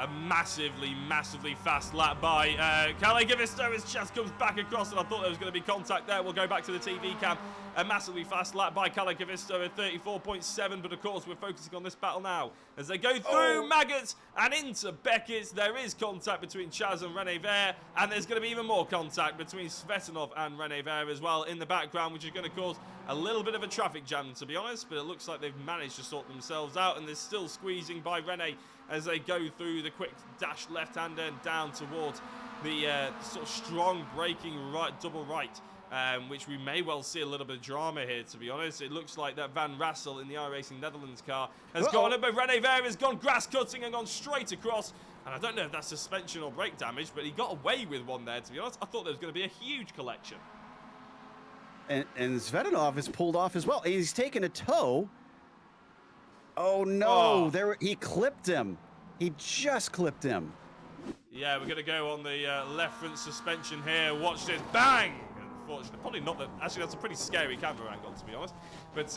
A massively fast lap by Calais Gavisto as Chaz comes back across, and I thought there was going to be contact there. We'll go back to the TV cam. A massively fast lap by Calais Gavisto at 34.7, but of course we're focusing on this battle now as they go through Maggots and into Beckett's. There is contact between Chaz and Renee Vare, and there's going to be even more contact between Svetanov and Renee Vare as well in the background, which is going to cause a little bit of a traffic jam, to be honest, but it looks like they've managed to sort themselves out, and they're still squeezing by Renee as they go through the quick dash left-hander and down towards the sort of strong braking right, double right, which we may well see a little bit of drama here, to be honest. It looks like that Van Rassel in the iRacing Netherlands car has gone up, but Renee Vare has gone grass cutting and gone straight across. And I don't know if that's suspension or brake damage, but he got away with one there, to be honest. I thought there was going to be a huge collection. And Svetanov is pulled off as well. He's taken a tow. Oh no, there he clipped him. He just clipped him. Yeah, we're going to go on the left front suspension here. Watch this. Bang! unfortunate. Probably not that. Actually, that's a pretty scary camera angle, to be honest. But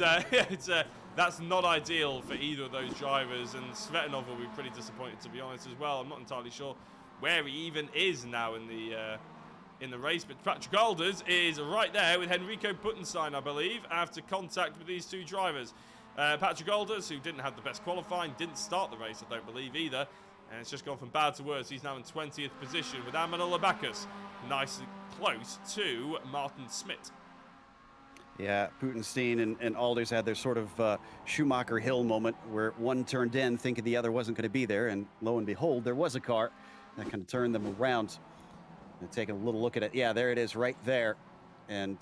that's not ideal for either of those drivers. And Svetanov will be pretty disappointed, to be honest, as well. I'm not entirely sure where he even is now in the race. But Patrick Alders is right there with Henrico Puttenstein, I believe, after contact with these two drivers. Patrick Alders, who didn't have the best qualifying, didn't start the race, I don't believe, either. And it's just gone from bad to worse. He's now in 20th position with Amanullah Bacchus nice and close to Martin Smith. Yeah, Puttenstein and Alders had their sort of Schumacher Hill moment where one turned in thinking the other wasn't going to be there, and lo and behold, there was a car that kind of turned them around. And taking a little look at it, yeah, there it is right there. And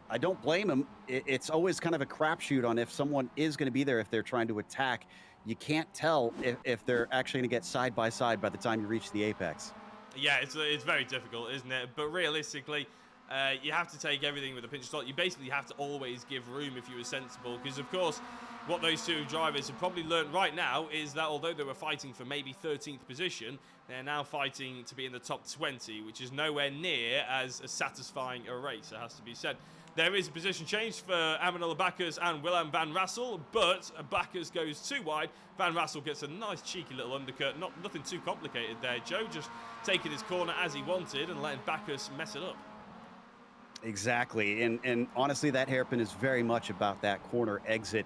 I don't blame him. It's always kind of a crapshoot on if someone is going to be there if they're trying to attack. You can't tell if they're actually going to get side by side by the time you reach the apex. Yeah, it's very difficult, isn't it? But realistically, you have to take everything with a pinch of salt. You basically have to always give room if you were sensible, because of course what those two drivers have probably learned right now is that although they were fighting for maybe 13th position, they're now fighting to be in the top 20, which is nowhere near as satisfying a race, it has to be said. There is a position change for Amanullah Bacchus and Willem van Rassel, but Bacchus goes too wide. Van Rassel gets a nice cheeky little undercut. Nothing too complicated there. Joe just taking his corner as he wanted and letting Bacchus mess it up. Exactly, and honestly, that hairpin is very much about that corner exit.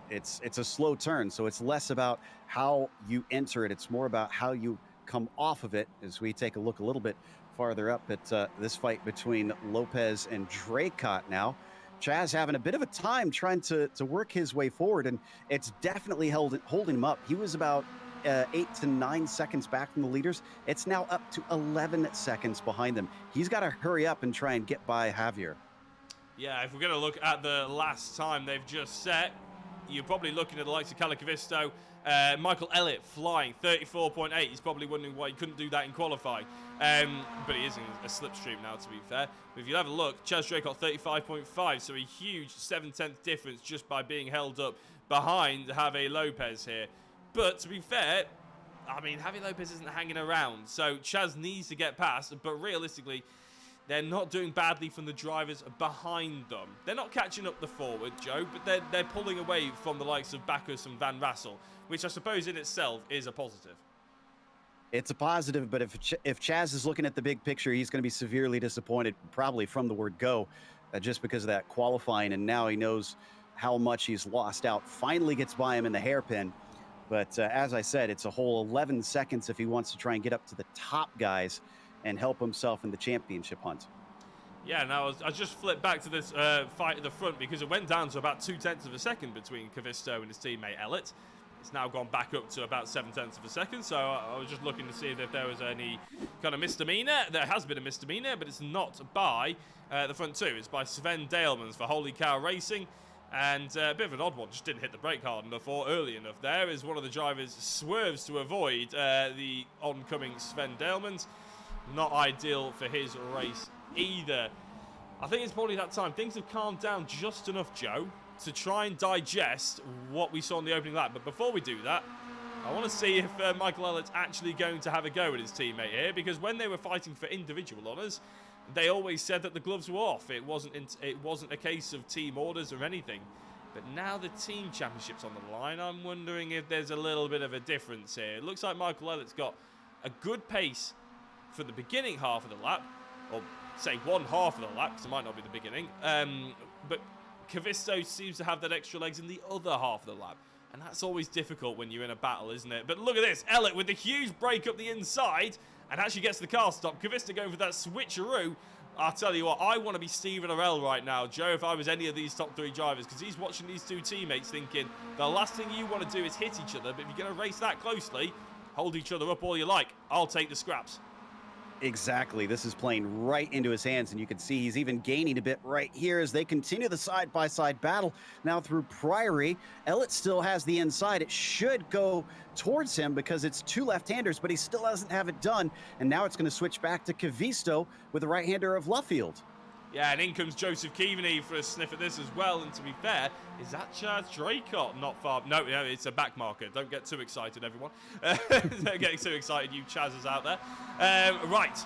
It's a slow turn, so it's less about how you enter it. It's more about how you come off of it. As we take a look a little bit farther up at this fight between Lopez and Draycott now. Chaz having a bit of a time trying to work his way forward, and it's definitely holding him up. He was about 8 to 9 seconds back from the leaders. It's now up to 11 seconds behind them. He's got to hurry up and try and get by Javier. Yeah, if we're going to look at the last time they've just set, you're probably looking at the likes of Calacavisto, Michael Elliott flying 34.8. He's probably wondering why he couldn't do that in qualifying. But he is in a slipstream now, to be fair. But if you have a look, Chaz Draycott 35.5, so a huge 7/10 difference just by being held up behind Javier Lopez here. But to be fair, I mean, Javier Lopez isn't hanging around, so Chaz needs to get past, but realistically, they're not doing badly from the drivers behind them. They're not catching up the forward, Joe, but they're pulling away from the likes of Bacchus and Van Rassel, which I suppose in itself is a positive. It's a positive, but if Chaz is looking at the big picture, he's going to be severely disappointed, probably from the word go, just because of that qualifying, and now he knows how much he's lost out. Finally gets by him in the hairpin, but as I said, it's a whole 11 seconds if he wants to try and get up to the top guys and help himself in the championship hunt. Yeah, now I just flipped back to this fight at the front because it went down to about 0.2 of a second between Cavisto and his teammate Elliott. It's now gone back up to about 0.7 of a second, so I was just looking to see if there was any kind of misdemeanor. There has been a misdemeanor, but it's not by the front two. It's by Sven Dalemans for Holy Cow Racing. And a bit of an odd one, just didn't hit the brake hard enough or early enough there, as one of the drivers swerves to avoid the oncoming Sven Dalemans. Not ideal for his race either. I think it's probably that time. Things have calmed down just enough, Joe, to try and digest what we saw in the opening lap. But before we do that, I want to see if Michael Elliott's actually going to have a go at his teammate here, because when they were fighting for individual honours, they always said that the gloves were off. It wasn't a case of team orders or anything. But now the team championship's on the line, I'm wondering if there's a little bit of a difference here. It looks like Michael Elliott's got a good pace for the beginning half of the lap, or say one half of the lap, because it might not be the beginning. But Cavisto seems to have that extra legs in the other half of the lap. And that's always difficult when you're in a battle, isn't it? But look at this. Elliott with the huge break up the inside and actually gets the car stopped. Cavisto going for that switcheroo. I'll tell you what, I want to be Stephen Orell right now, Joe, if I was any of these top three drivers, because he's watching these two teammates thinking the last thing you want to do is hit each other, but if you're going to race that closely, hold each other up all you like. I'll take the scraps. Exactly. This is playing right into his hands, and you can see he's even gaining a bit right here as they continue the side-by-side battle. Now through Priory, Elliott still has the inside. It should go towards him because it's two left-handers, but he still doesn't have it done. And now it's going to switch back to Cavisto with the right-hander of Luffield. Yeah, and in comes Joseph Keaveney for a sniff at this as well. And to be fair, is that Chaz Draycott? Not far. No, it's a back marker. Don't get too excited, everyone. Don't get too excited, you Chazes out there. Right.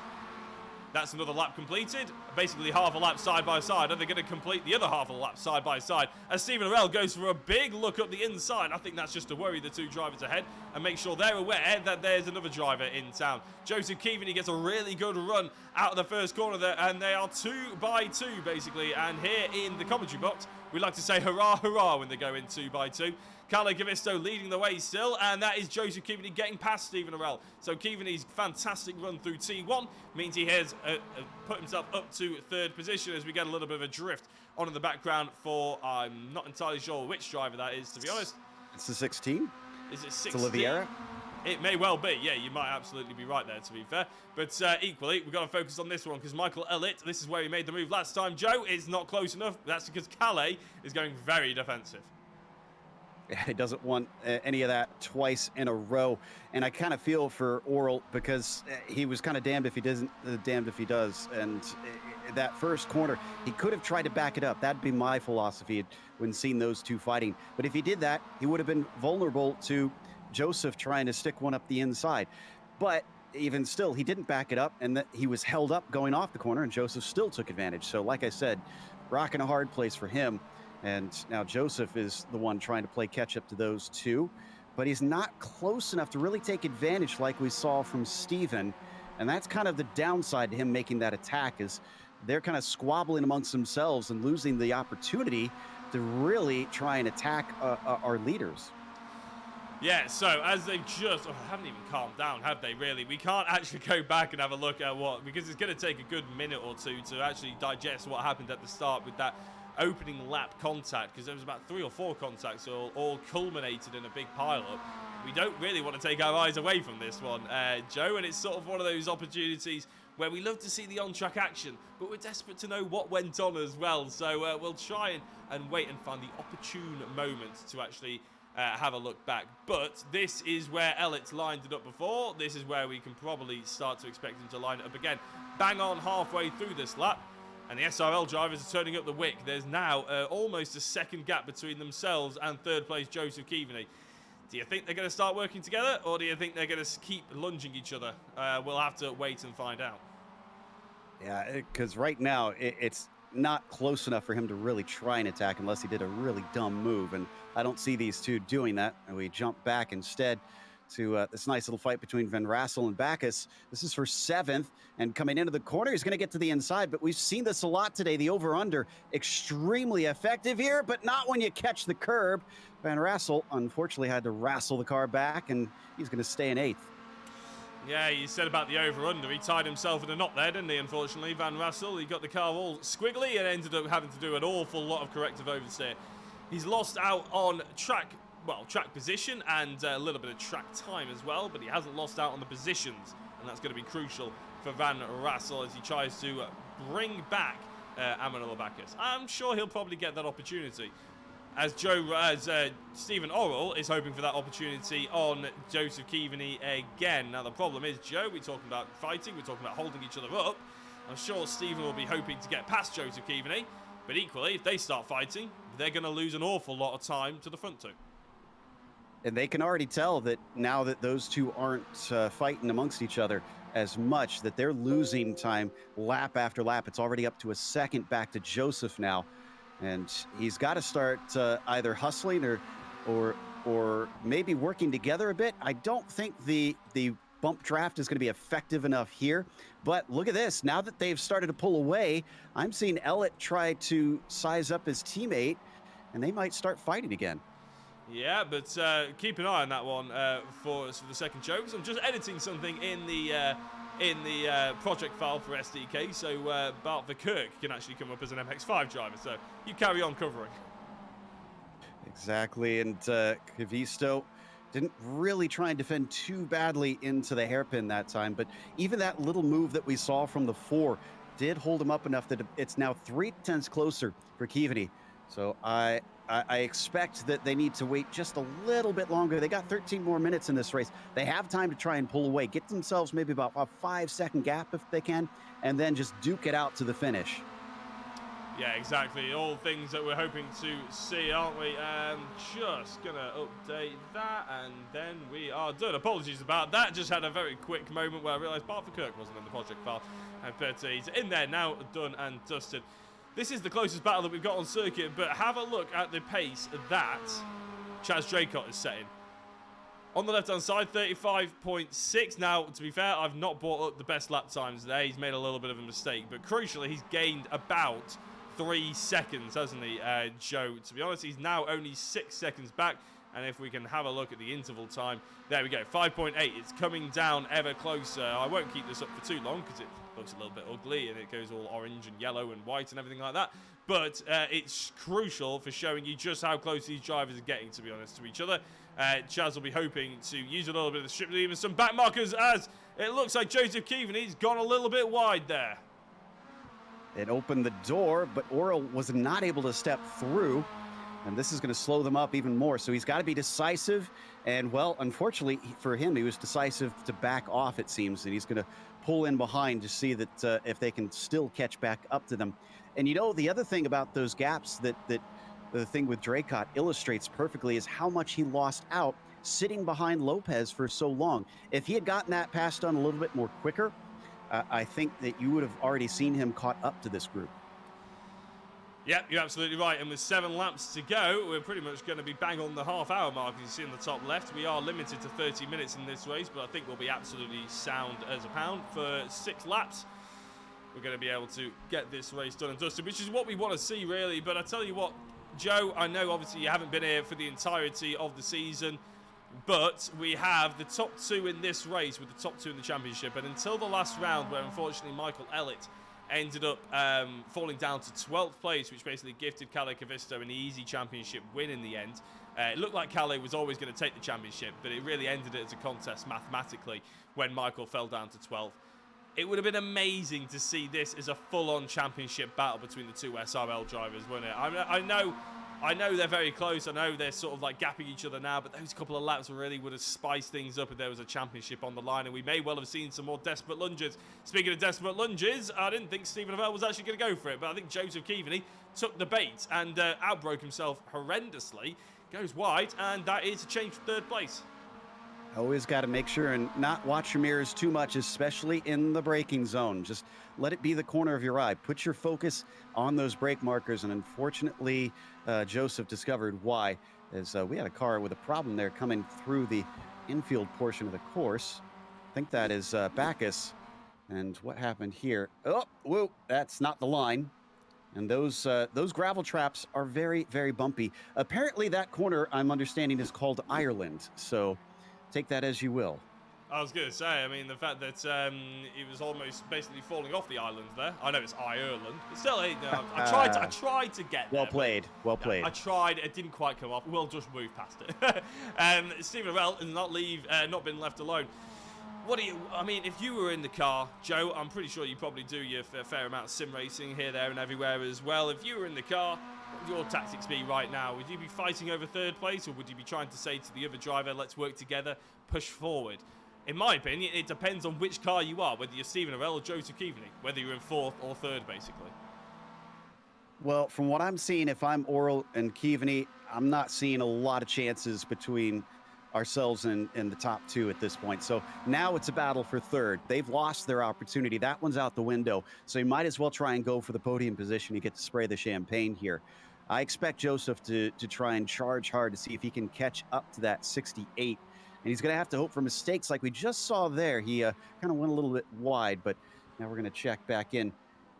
That's another lap completed. basically half a lap side by side. Are they going to complete the other half of the lap side by side? As Stephen Orell goes for a big look up the inside. I think that's just to worry the two drivers ahead and make sure they're aware that there's another driver in town. Joseph Keaveney gets a really good run out of the first corner there, and they are 2 by 2 basically. And here in the commentary box, we like to say hurrah, hurrah when they go in 2 by 2. Carlo Gavisto leading the way still, and that is Joseph Keaveney getting past Stephen Orell. So Keaveney's fantastic run through T1 means he has put himself up to 3rd position as we get a little bit of a drift on in the background for, I'm not entirely sure which driver that is, to be honest. It's the 16. Is it 16? It's Oliveira. It may well be. Yeah, you might absolutely be right there, to be fair. But equally, we've got to focus on this one because Michael Elliott, this is where he made the move last time. Joe, it's not close enough. That's because Calais is going very defensive. He doesn't want any of that twice in a row. And I kind of feel for Orell because he was kind of damned if he doesn't, damned if he does. And that first corner, he could have tried to back it up. That'd be my philosophy when seeing those two fighting. But if he did that, he would have been vulnerable to Joseph trying to stick one up the inside. But even still, he didn't back it up, and that he was held up going off the corner, and Joseph still took advantage. So like I said, rock in a hard place for him. And now Joseph is the one trying to play catch up to those two, but he's not close enough to really take advantage like we saw from Stephen. And that's kind of the downside to him making that attack, is they're kind of squabbling amongst themselves and losing the opportunity to really try and attack our leaders. Yeah, so as they've just haven't even calmed down, have they really? We can't actually go back and have a look at what, because it's going to take a good minute or two to actually digest what happened at the start with that opening lap contact, because there was about 3 or 4 contacts all culminated in a big pile-up. We don't really want to take our eyes away from this one, Joe, and it's sort of one of those opportunities where we love to see the on-track action, but we're desperate to know what went on as well. So we'll try and wait and find the opportune moment to actually have a look back. But this is where Elliott's lined it up before. This is where we can probably start to expect him to line it up again. Bang on halfway through this lap. And the SRL drivers are turning up the wick. There's now almost a second gap between themselves and 3rd place Joseph Keaveney. Do you think they're going to start working together, or do you think they're going to keep lunging each other? We'll have to wait and find out. Yeah, because right now it's not close enough for him to really try and attack unless he did a really dumb move. And I don't see these two doing that. And we jump back instead to this nice little fight between Van Rassel and Backus. This is for 7th, and coming into the corner, he's going to get to the inside, but we've seen this a lot today. The over-under, extremely effective here, but not when you catch the curb. Van Rassel, unfortunately, had to wrestle the car back, and he's going to stay in 8th. Yeah, you said about the over-under. He tied himself in a knot there, didn't he, unfortunately, Van Rassel. He got the car all squiggly and ended up having to do an awful lot of corrective oversteer. He's lost out on track position and a little bit of track time as well, but he hasn't lost out on the positions, and that's going to be crucial for Van Rassel as he tries to bring back Amanullah Backus. I'm sure he'll probably get that opportunity, as Stephen Orell is hoping for that opportunity on Joseph Keaveney again. Now the problem is, Joe, we're talking about fighting, we're talking about holding each other up. I'm sure Stephen will be hoping to get past Joseph Keaveney, but equally, if they start fighting, they're going to lose an awful lot of time to the front two. And they can already tell that now that those two aren't fighting amongst each other as much, that they're losing time lap after lap. It's already up to a second back to Joseph now. And he's got to start either hustling or maybe working together a bit. I don't think the bump draft is going to be effective enough here. But look at this. Now that they've started to pull away, I'm seeing Elliott try to size up his teammate, and they might start fighting again. Yeah, but keep an eye on that one for the second show, because I'm just editing something in the project file for SDK, so Bart Verkerk can actually come up as an MX-5 driver. So you carry on covering. Exactly, and Cavisto didn't really try and defend too badly into the hairpin that time, but even that little move that we saw from the 4 did hold him up enough that it's now 3/10 closer for Keaveney. So I expect that they need to wait just a little bit longer. They got 13 more minutes in this race. They have time to try and pull away, get themselves maybe about a 5-second gap if they can, and then just duke it out to the finish. Yeah, exactly. All things that we're hoping to see, aren't we? Just going to update that, and then we are done. Apologies about that. Just had a very quick moment where I realised Bartford Kirk wasn't in the project file. But he's in there now, done and dusted. This is the closest battle that we've got on circuit, but have a look at the pace that Chaz Draycott is setting. On the left-hand side, 35.6. Now, to be fair, I've not brought up the best lap times there. He's made a little bit of a mistake, but crucially, he's gained about 3 seconds, hasn't he, Joe? To be honest, he's now only 6 seconds back. And if we can have a look at the interval time, there we go, 5.8. It's coming down ever closer. I won't keep this up for too long because it looks a little bit ugly and it goes all orange and yellow and white and everything like that. But it's crucial for showing you just how close these drivers are getting, to be honest, to each other. Chaz will be hoping to use a little bit of the strip lead and some back markers, as it looks like Joseph Keaveney's gone a little bit wide there. It opened the door, but Oral was not able to step through, and this is going to slow them up even more. So he's got to be decisive, and, well, unfortunately for him, he was decisive to back off, it seems, and he's going to pull in behind to see that if they can still catch back up to them. And, you know, the other thing about those gaps that the thing with Draycott illustrates perfectly is how much he lost out sitting behind Lopez for so long. If he had gotten that passed on a little bit more quicker, I think that you would have already seen him caught up to this group. Yep, you're absolutely right. And with 7 laps to go, we're pretty much going to be bang on the half-hour mark, as you see in the top left. We are limited to 30 minutes in this race, but I think we'll be absolutely sound as a pound. For 6 laps, we're going to be able to get this race done and dusted, which is what we want to see, really. But I tell you what, Joe, I know obviously you haven't been here for the entirety of the season, but we have the top 2 in this race with the top 2 in the championship. And until the last round, where unfortunately Michael Ellett ended up falling down to 12th place, which basically gifted Kalle Kavisto an easy championship win in the end. It looked like Kalle was always going to take the championship, but it really ended it as a contest mathematically when Michael fell down to 12th. It would have been amazing to see this as a full-on championship battle between the 2 SRL drivers, wouldn't it? I know they're very close. I know they're sort of like gapping each other now, but those couple of laps really would have spiced things up if there was a championship on the line, and we may well have seen some more desperate lunges. Speaking of desperate lunges, I didn't think Stephen Avell was actually going to go for it, but I think Joseph Keaveney took the bait and outbroke himself horrendously. Goes wide, and that is a change for 3rd place. Always got to make sure and not watch your mirrors too much, especially in the braking zone. Just let it be the corner of your eye. Put your focus on those brake markers, and unfortunately, Joseph discovered why, as we had a car with a problem there coming through the infield portion of the course. I think that is Backus. And what happened here? Oh, whoa, that's not the line. And those gravel traps are very, very bumpy. Apparently, that corner, I'm understanding, is called Ireland. So take that as you will. I was going to say, I mean, the fact that he was almost basically falling off the island there. I know it's Ireland, but still, I tried to get there. Well played. Well played. I tried. It didn't quite come off. We'll just move past it. Stephen Avell has not been left alone. I mean, if you were in the car, Joe, I'm pretty sure you probably do your fair amount of sim racing here, there, and everywhere as well. If you were in the car, what would your tactics be right now? Would you be fighting over 3rd place, or would you be trying to say to the other driver, let's work together, push forward? In my opinion, it depends on which car you are, whether you're Stephen Avell or Joseph Keaveney, whether you're in 4th or 3rd, basically. Well, from what I'm seeing, if I'm Oral and Keaveney, I'm not seeing a lot of chances between ourselves and the top 2 at this point. So now it's a battle for 3rd. They've lost their opportunity. That one's out the window. So you might as well try and go for the podium position. You get to spray the champagne here. I expect Joseph to try and charge hard to see if he can catch up to that 68. And he's going to have to hope for mistakes like we just saw there. He kind of went a little bit wide, but now we're going to check back in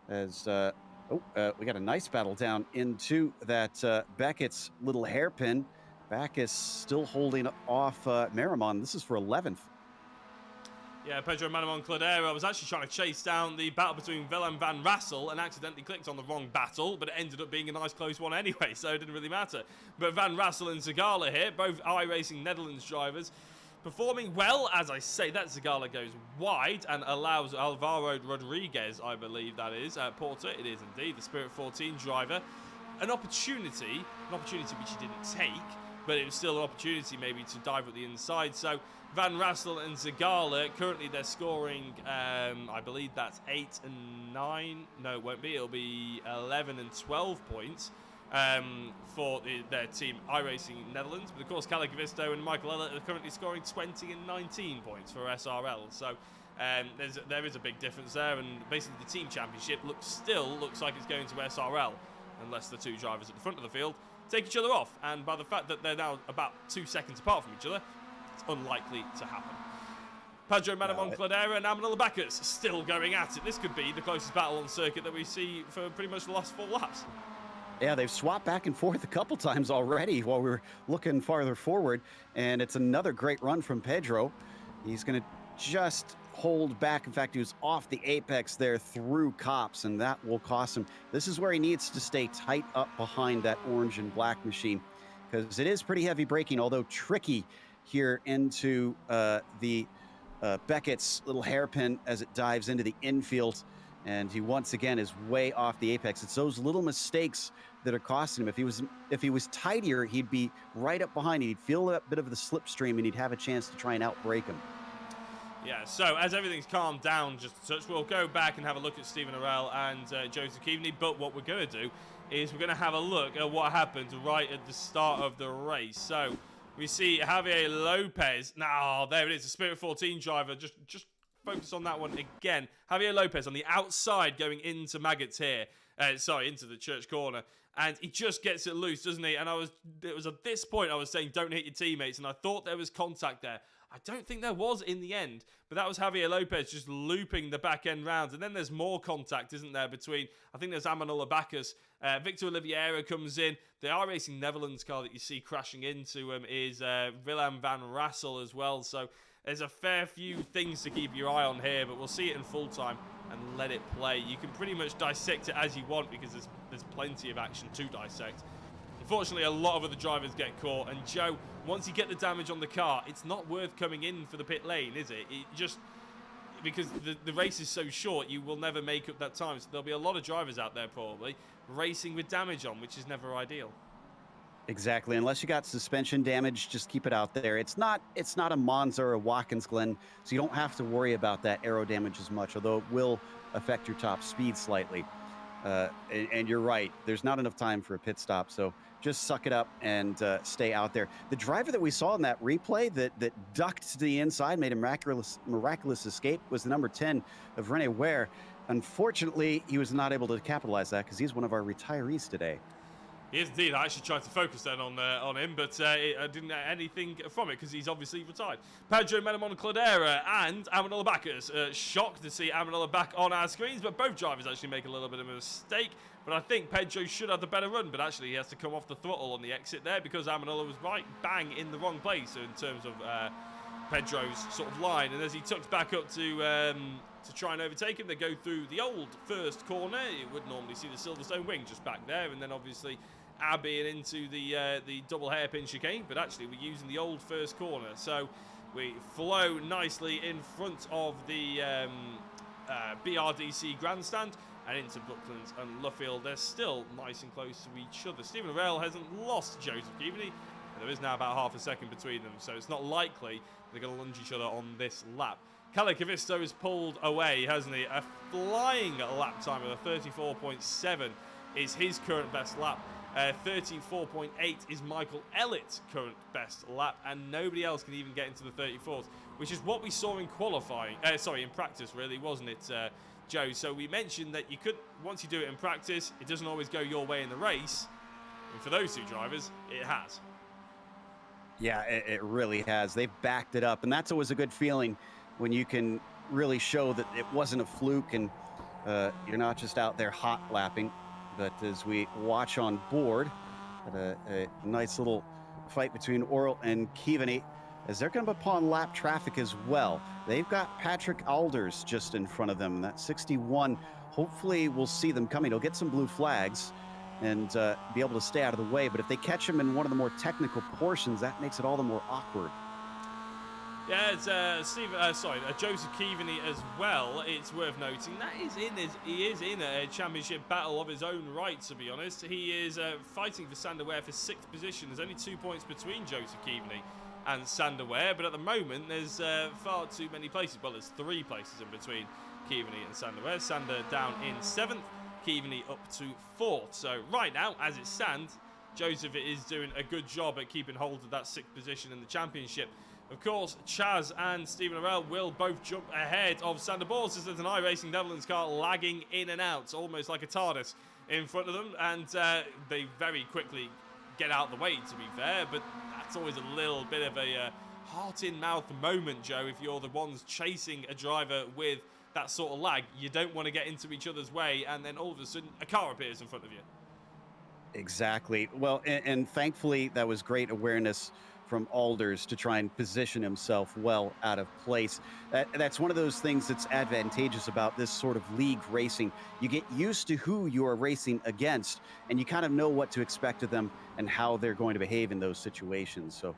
as we got a nice battle down into that Beckett's little hairpin. Backus still holding off Marimon. This is for 11th. Yeah, Pedro Marimon Cladera was actually trying to chase down the battle between Willem van Rassel and accidentally clicked on the wrong battle, but it ended up being a nice close one anyway, so it didn't really matter. But Van Rassel and Zagala here, both iRacing Netherlands drivers, performing well. As I say, that Zagala goes wide and allows Alvaro Rodriguez, I believe that is, Porter, it is indeed, the Spirit 14 driver, an opportunity which he didn't take, but it was still an opportunity maybe to dive at the inside. So Van Rassel and Zagala, currently they're scoring, I believe that's 8 and 9. No, it won't be. It'll be 11 and 12 points for their team iRacing Netherlands. But of course, Kalle Keaveney and Michael Elliott are currently scoring 20 and 19 points for SRL. So there is a big difference there, and basically the team championship still looks like it's going to SRL, unless the two drivers at the front of the field take each other off. And by the fact that they're now about 2 seconds apart from each other, it's unlikely to happen. Pedro Maramon Cladera and Amanullah Backus still going at it. This could be the closest battle on circuit that we see for pretty much the last 4 laps. Yeah, they've swapped back and forth a couple times already while we were looking farther forward, and it's another great run from Pedro. He's going to just hold back. In fact, he was off the apex there through Copse, and that will cost him. This is where he needs to stay tight up behind that orange and black machine, because it is pretty heavy braking, although tricky here into the Beckett's little hairpin as it dives into the infield, and he once again is way off the apex. It's those little mistakes that are costing him. If he was tidier, he'd be right up behind. He'd feel a bit of the slipstream, and he'd have a chance to try and outbrake him. Yeah, so as everything's calmed down just a touch, we'll go back and have a look at Stephen Arell and Joseph Keaveney. But what we're going to do is we're going to have a look at what happened right at the start of the race. So we see Javier Lopez. Now, there it is, the Spirit 14 driver. Just focus on that one again. Javier Lopez on the outside going into Maggots here. Into the church corner. And he just gets it loose, doesn't he? And it was at this point I was saying, don't hit your teammates. And I thought there was contact there. I don't think there was in the end. But that was Javier Lopez just looping the back end round. And then there's more contact, isn't there, between, I think there's Amanullah Backus. Victor Oliveira comes in. The iRacing Netherlands car that you see crashing into him is Willem van Rassel as well. So there's a fair few things to keep your eye on here, but we'll see it in full time and let it play. You can pretty much dissect it as you want because there's plenty of action to dissect. Unfortunately, a lot of other drivers get caught, and Joe, once you get the damage on the car, it's not worth coming in for the pit lane, is it? Because the race is so short, you will never make up that time. So there'll be a lot of drivers out there probably racing with damage on, which is never ideal. Exactly. Unless you got suspension damage, just keep it out there. It's not a Monza or a Watkins Glen, so you don't have to worry about that aero damage as much, although it will affect your top speed slightly. And you're right, there's not enough time for a pit stop, so just suck it up and stay out there. The driver that we saw in that replay that ducked to the inside, made a miraculous escape, was the number 10 of Renee Ware. Unfortunately, he was not able to capitalize that because he's one of our retirees today. He is indeed. I actually tried to focus then on him, but I didn't get anything from it because he's obviously retired. Pedro Maramon Cladera and Amanullah Backus. Shocked to see Amanullah back on our screens, but both drivers actually make a little bit of a mistake. But I think Pedro should have the better run, but actually he has to come off the throttle on the exit there because Amanullah was right bang in the wrong place in terms of Pedro's sort of line. And as he tucks back up to try and overtake him, they go through the old first corner. You would normally see the Silverstone wing just back there, and then obviously Abbey and into the double hairpin chicane, but actually we're using the old first corner. So we flow nicely in front of the BRDC grandstand and into Brooklands and Luffield. They're still nice and close to each other. Stephen Arell hasn't lost Joseph Keaveney. There is now about half a second between them, so it's not likely they're going to lunge each other on this lap. Kalle Keaveney has pulled away, hasn't he? A flying lap time of a 34.7 is his current best lap. 34.8 is Michael Elliott's current best lap, and nobody else can even get into the 34s, which is what we saw in qualifying. In practice, really, wasn't it, Joe? So we mentioned that you could, once you do it in practice, it doesn't always go your way in the race. And for those two drivers, it has. Yeah, it really has. They've backed it up, and that's always a good feeling when you can really show that it wasn't a fluke and you're not just out there hot lapping. But as we watch on board, a nice little fight between Orel and Keaveney, as they're going to be upon lap traffic as well. They've got Patrick Alders just in front of them. That 61, hopefully we'll see them coming. He'll get some blue flags and be able to stay out of the way. But if they catch him in one of the more technical portions, that makes it all the more awkward. Yeah, it's Joseph Keaveney as well. It's worth noting that he is in a championship battle of his own right, to be honest. He is fighting for Sander Ware for 6th position. There's only 2 points between Joseph Keaveney and Sander Ware, but at the moment there's far too many places. Well, there's 3 places in between Keaveney and Sander Ware. Sander down in 7th, Keaveney up to 4th. So right now, as it stands, Joseph is doing a good job at keeping hold of that 6th position in the championship. Of course, Chaz and Stephen Arell will both jump ahead of Sander Bors, as there's an iRacing Netherlands car lagging in and out, almost like a TARDIS in front of them, and they very quickly get out of the way, to be fair, but that's always a little bit of a heart-in-mouth moment, Joe, if you're the ones chasing a driver with that sort of lag. You don't want to get into each other's way, and then all of a sudden, a car appears in front of you. Exactly. Well, and thankfully, that was great awareness from Alders to try and position himself well out of place. That's one of those things that's advantageous about this sort of league racing. You get used to who you are racing against, and you kind of know what to expect of them and how they're going to behave in those situations. So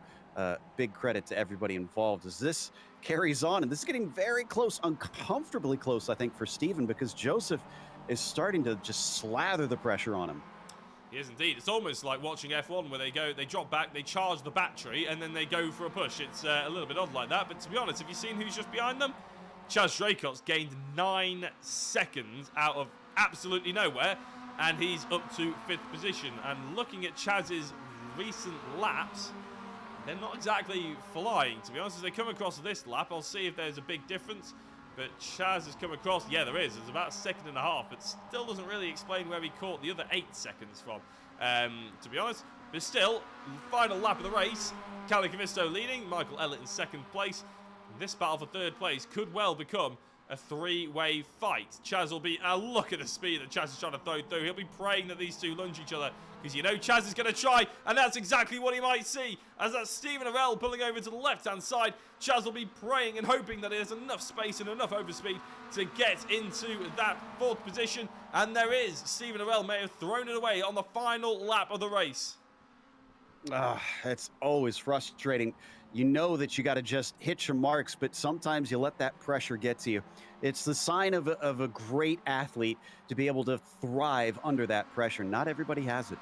big credit to everybody involved as this carries on. And this is getting very close, uncomfortably close, I think, for Steven, because Joseph is starting to just slather the pressure on him. He is indeed. It's almost like watching F1 where they drop back, they charge the battery, and then they go for a push. It's a little bit odd like that, but to be honest, have you seen who's just behind them? Chaz Draycott's gained 9 seconds out of absolutely nowhere, and he's up to 5th position. And looking at Chaz's recent laps, they're not exactly flying, to be honest. As they come across this lap, I'll see if there's a big difference. But Chaz has come across, yeah, there is. It's about 1.5 seconds, but still doesn't really explain where he caught the other 8 seconds from, to be honest. But still, final lap of the race, Kalle Keaveney leading, Michael Ellett in 2nd place. And this battle for 3rd place could well become a 3-way fight. Chaz will be, look at the speed that Chaz is trying to throw through. He'll be praying that these two lunge each other, because you know Chaz is going to try, and that's exactly what he might see. As that's Stephen Arell pulling over to the left-hand side, Chaz will be praying and hoping that there's enough space and enough overspeed to get into that 4th position, and there is. Stephen Arell may have thrown it away on the final lap of the race. It's always frustrating. You know that you got to just hit your marks, but sometimes you let that pressure get to you. It's the sign of a great athlete to be able to thrive under that pressure. Not everybody has it.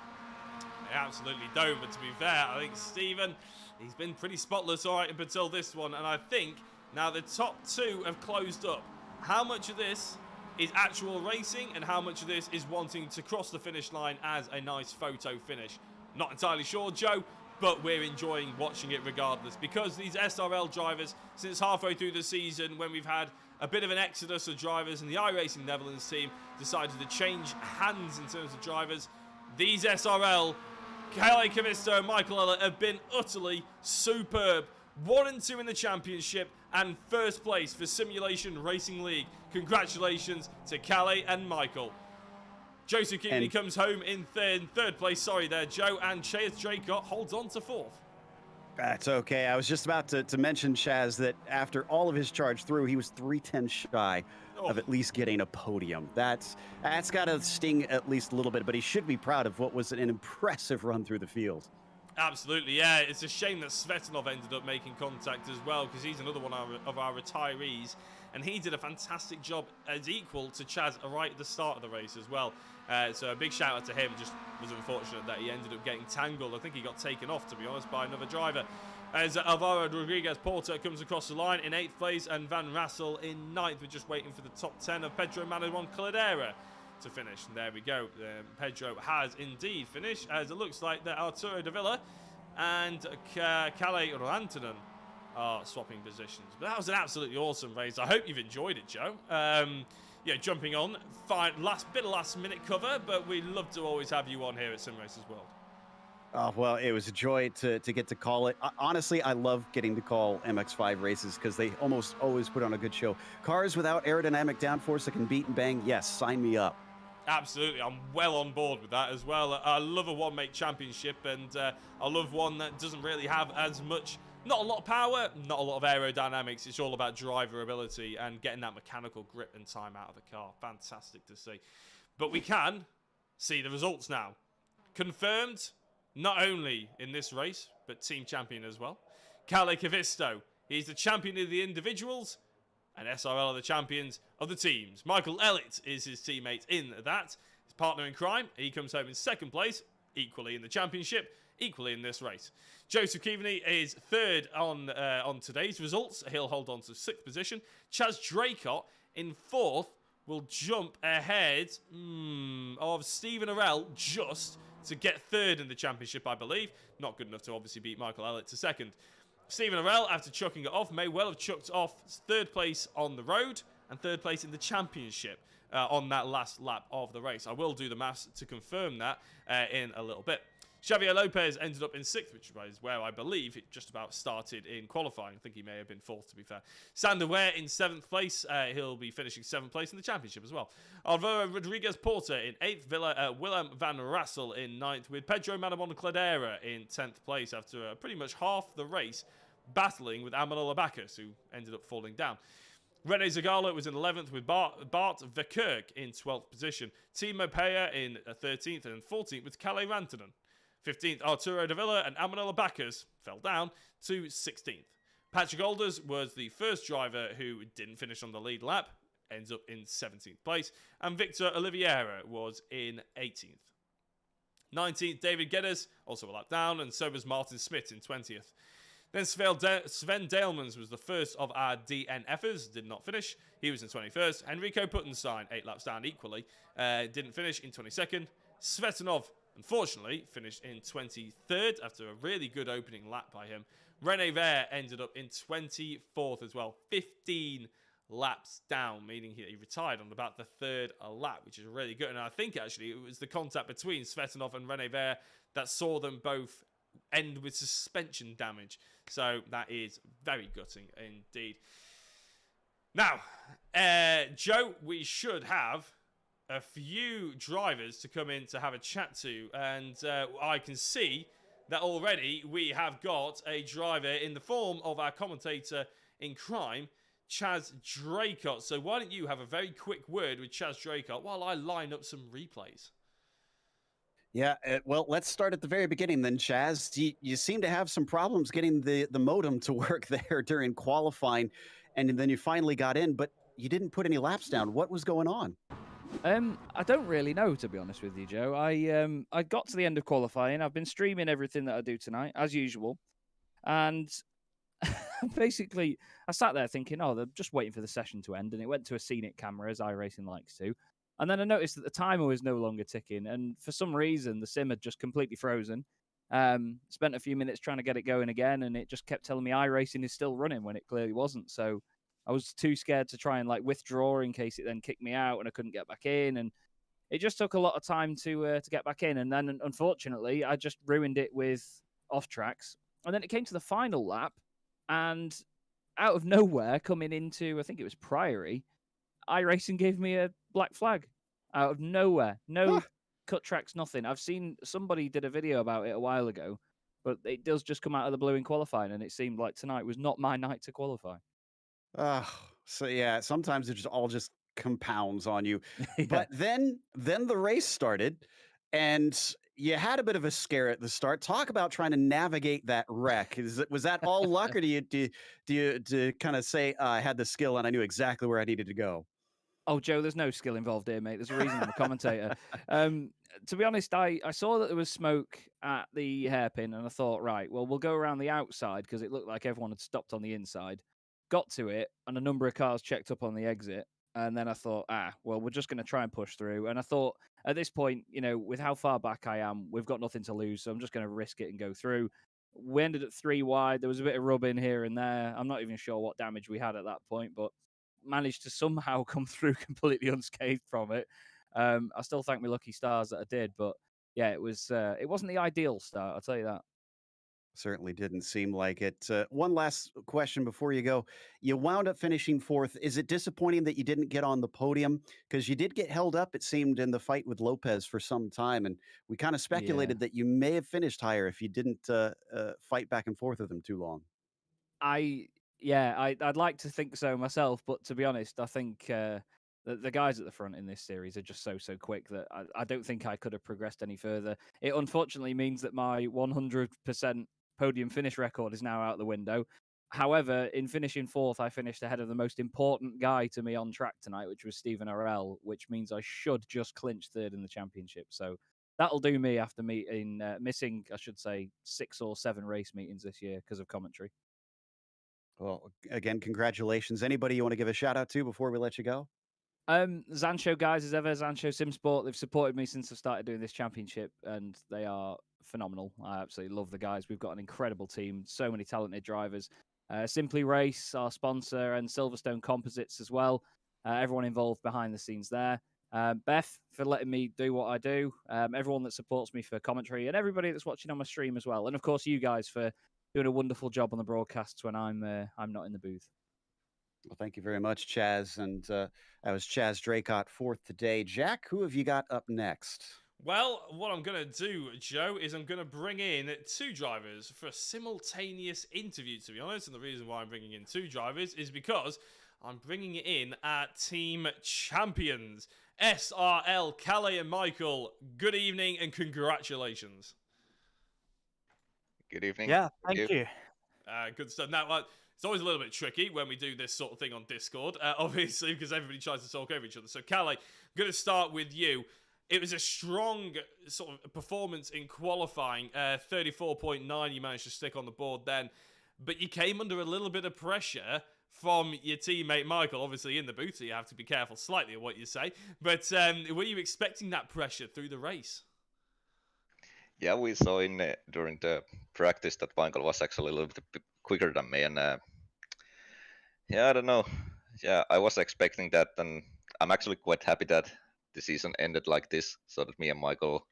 They absolutely don't, but to be fair, I think Stephen, he's been pretty spotless all right up until this one, and I think now the top 2 have closed up. How much of this is actual racing, and how much of this is wanting to cross the finish line as a nice photo finish? Not entirely sure, Joe, but we're enjoying watching it regardless, because these SRL drivers, since halfway through the season, when we've had a bit of an exodus of drivers and the iRacing Netherlands team decided to change hands in terms of drivers, these SRL, Kalle Keaveney and Michael Ellett, have been utterly superb. 1 and 2 in the championship and 1st place for Simulation Racing League. Congratulations to Kalle and Michael. Joseph Keaveney comes home in 3rd place, sorry there, Joe, and Chaz Draycott holds on to 4th. That's okay. I was just about to mention, Chaz, that after all of his charge through, he was 3/10 shy of at least getting a podium. That's got to sting at least a little bit, but he should be proud of what was an impressive run through the field. Absolutely, yeah. It's a shame that Svetanov ended up making contact as well, because he's another one of our retirees, and he did a fantastic job as equal to Chaz right at the start of the race as well. So a big shout out to him. Just was unfortunate that he ended up getting tangled. I think he got taken off, to be honest, by another driver. As Alvaro Rodriguez Porter comes across the line in 8th place, and Van Rassel in 9th. We're just waiting for the top 10 of Pedro Manuel Caldera to finish. And there we go. Pedro has indeed finished, as it looks like that Arturo de Villa and Kalle Rantanen are swapping positions. But that was an absolutely awesome race. I hope you've enjoyed it, Joe. Yeah, jumping on, last minute cover, but we love to always have you on here at Sim Racers World. Oh, well, it was a joy to get to call it. Honestly, I love getting to call MX-5 races because they almost always put on a good show. Cars without aerodynamic downforce that can beat and bang, yes, sign me up. Absolutely, I'm well on board with that as well. I love a one-make championship, and I love one that doesn't really have as much, not a lot of power, not a lot of aerodynamics. It's all about driver ability and getting that mechanical grip and time out of the car. Fantastic to see. But we can see the results now. Confirmed, not only in this race, but team champion as well. Kalle Keaveney He's the champion of the individuals, and SRL are the champions of the teams. Michael Elliott is his teammate in that. His partner in crime, he comes home in second place, equally in the championship, equally in this race. Joseph Keaveney is third on today's results. He'll hold on to 6th position. Chaz Draycott in 4th will jump ahead of Stephen Arell just to get 3rd in the championship, I believe. Not good enough to obviously beat Michael Elliott to 2nd. Stephen Arell, after chucking it off, may well have chucked off 3rd place on the road and 3rd place in the championship on that last lap of the race. I will do the maths to confirm that in a little bit. Xavier Lopez ended up in 6th, which is where I believe it just about started in qualifying. I think he may have been 4th, to be fair. Sander Ware in 7th place. He'll be finishing 7th place in the championship as well. Alvaro Rodriguez Porter in 8th. Willem van Rassel in 9th, with Pedro Manamon Cladera in 10th place after pretty much half the race battling with Amanola Bacchus, who ended up falling down. Renee Zagala was in 11th, with Bart Verkerk in 12th position. Timo Peya in 13th, and 14th with Kalle Rantanen. 15th, Arturo Davila and Amanola Bacchus fell down to 16th. Patrick Alders was the first driver who didn't finish on the lead lap, ends up in 17th place, and Victor Oliveira was in 18th. 19th, David Geddes, also a lap down, and so was Martin Smith in 20th. Then Sven Dalemans was the first of our DNFers, did not finish. He was in 21st. Enrico Puttenstein, 8 laps down equally, didn't finish in 22nd. Svetanov, unfortunately, finished in 23rd after a really good opening lap by him. Rene Vere ended up in 24th as well, 15 laps down, meaning he retired on about the 3rd lap, which is really good. And I think actually it was the contact between Svetanov and Rene Vere that saw them both end with suspension damage. So that is very gutting indeed. Now, Joe, we should have a few drivers to come in to have a chat to, and I can see that already we have got a driver in the form of our commentator in crime, Chaz Draycott. So why don't you have a very quick word with Chaz Draycott while I line up some replays? Yeah, well, let's start at the very beginning then, Chaz. You seem to have some problems getting the modem to work there during qualifying, and then you finally got in, but you didn't put any laps down. What was going on? I don't really know, to be honest with you, Joe. I got to the end of qualifying. I've been streaming everything that I do tonight, as usual, and basically I sat there thinking, oh, they're just waiting for the session to end, and it went to a scenic camera, as iRacing likes to. And then I noticed that the timer was no longer ticking, and for some reason, the sim had just completely frozen. Spent a few minutes trying to get it going again, and it just kept telling me iRacing is still running when it clearly wasn't. So I was too scared to try and withdraw in case it then kicked me out and I couldn't get back in. And it just took a lot of time to get back in. And then, unfortunately, I just ruined it with off tracks. And then it came to the final lap, and out of nowhere, coming into, I think it was Priory, iRacing gave me a black flag out of nowhere. No cut tracks, nothing. I've seen somebody did a video about it a while ago, but it does just come out of the blue in qualifying, and it seemed like tonight was not my night to qualify. So yeah, sometimes it just all just compounds on you. Yeah. But then the race started, and you had a bit of a scare at the start. Talk about trying to navigate that wreck. Was that all luck, or do you kind of say I had the skill and I knew exactly where I needed to go? Oh, Joe, there's no skill involved here, mate. There's a reason I'm a commentator. To be honest, I saw that there was smoke at the hairpin, and I thought, right, well, we'll go around the outside because it looked like everyone had stopped on the inside. Got to it, and a number of cars checked up on the exit. And then I thought, well, we're just going to try and push through. And I thought, at this point, with how far back I am, we've got nothing to lose, so I'm just going to risk it and go through. We ended at 3 wide. There was a bit of rubbing here and there. I'm not even sure what damage we had at that point, but managed to somehow come through completely unscathed from it. I still thank my lucky stars that I did, but yeah, it wasn't the ideal start, I'll tell you that. Certainly didn't seem like it. One last question before you go. You wound up finishing 4th. Is it disappointing that you didn't get on the podium? Because you did get held up, it seemed, in the fight with Lopez for some time. And we kind of speculated that you may have finished higher if you didn't fight back and forth with him too long. I'd like to think so myself, but to be honest, I think the guys at the front in this series are just so quick that I don't think I could have progressed any further. It unfortunately means that my 100% podium finish record is now out the window. However, in finishing fourth, I finished ahead of the most important guy to me on track tonight, which was Stephen Arell, which means I should just clinch third in the championship. So that'll do me after missing, I should say, 6 or 7 race meetings this year because of commentary. Well, again, congratulations. Anybody you want to give a shout out to before we let you go? Zancho guys, as ever, Zancho Simsport, they've supported me since I started doing this championship, and they are phenomenal. I absolutely love the guys. We've got an incredible team, so many talented drivers. Simply Race, our sponsor, and Silverstone Composites as well. Everyone involved behind the scenes there. Beth, for letting me do what I do. Everyone that supports me for commentary, and everybody that's watching on my stream as well. And of course, you guys for doing a wonderful job on the broadcasts when I'm not in the booth. Well, thank you very much, Chaz. And that was Chaz Draycott, fourth today. Jack, who have you got up next? Well, what I'm going to do, Joe, is I'm going to bring in 2 drivers for a simultaneous interview, to be honest. And the reason why I'm bringing in 2 drivers is because I'm bringing in our team champions, SRL, Calais and Michael. Good evening and congratulations. Good evening. Yeah, thank you. Good stuff. Now, it's always a little bit tricky when we do this sort of thing on Discord, obviously, because everybody tries to talk over each other. So, Calais, I'm going to start with you. It was a strong sort of performance in qualifying. 34.9 you managed to stick on the board then. But you came under a little bit of pressure from your teammate Michael, obviously in the booth, so you have to be careful slightly of what you say. But were you expecting that pressure through the race? Yeah, we saw during the practice that Michael was actually a little bit quicker than me. And yeah, I don't know. Yeah, I was expecting that. And I'm actually quite happy that the season ended like this, so that me and Michael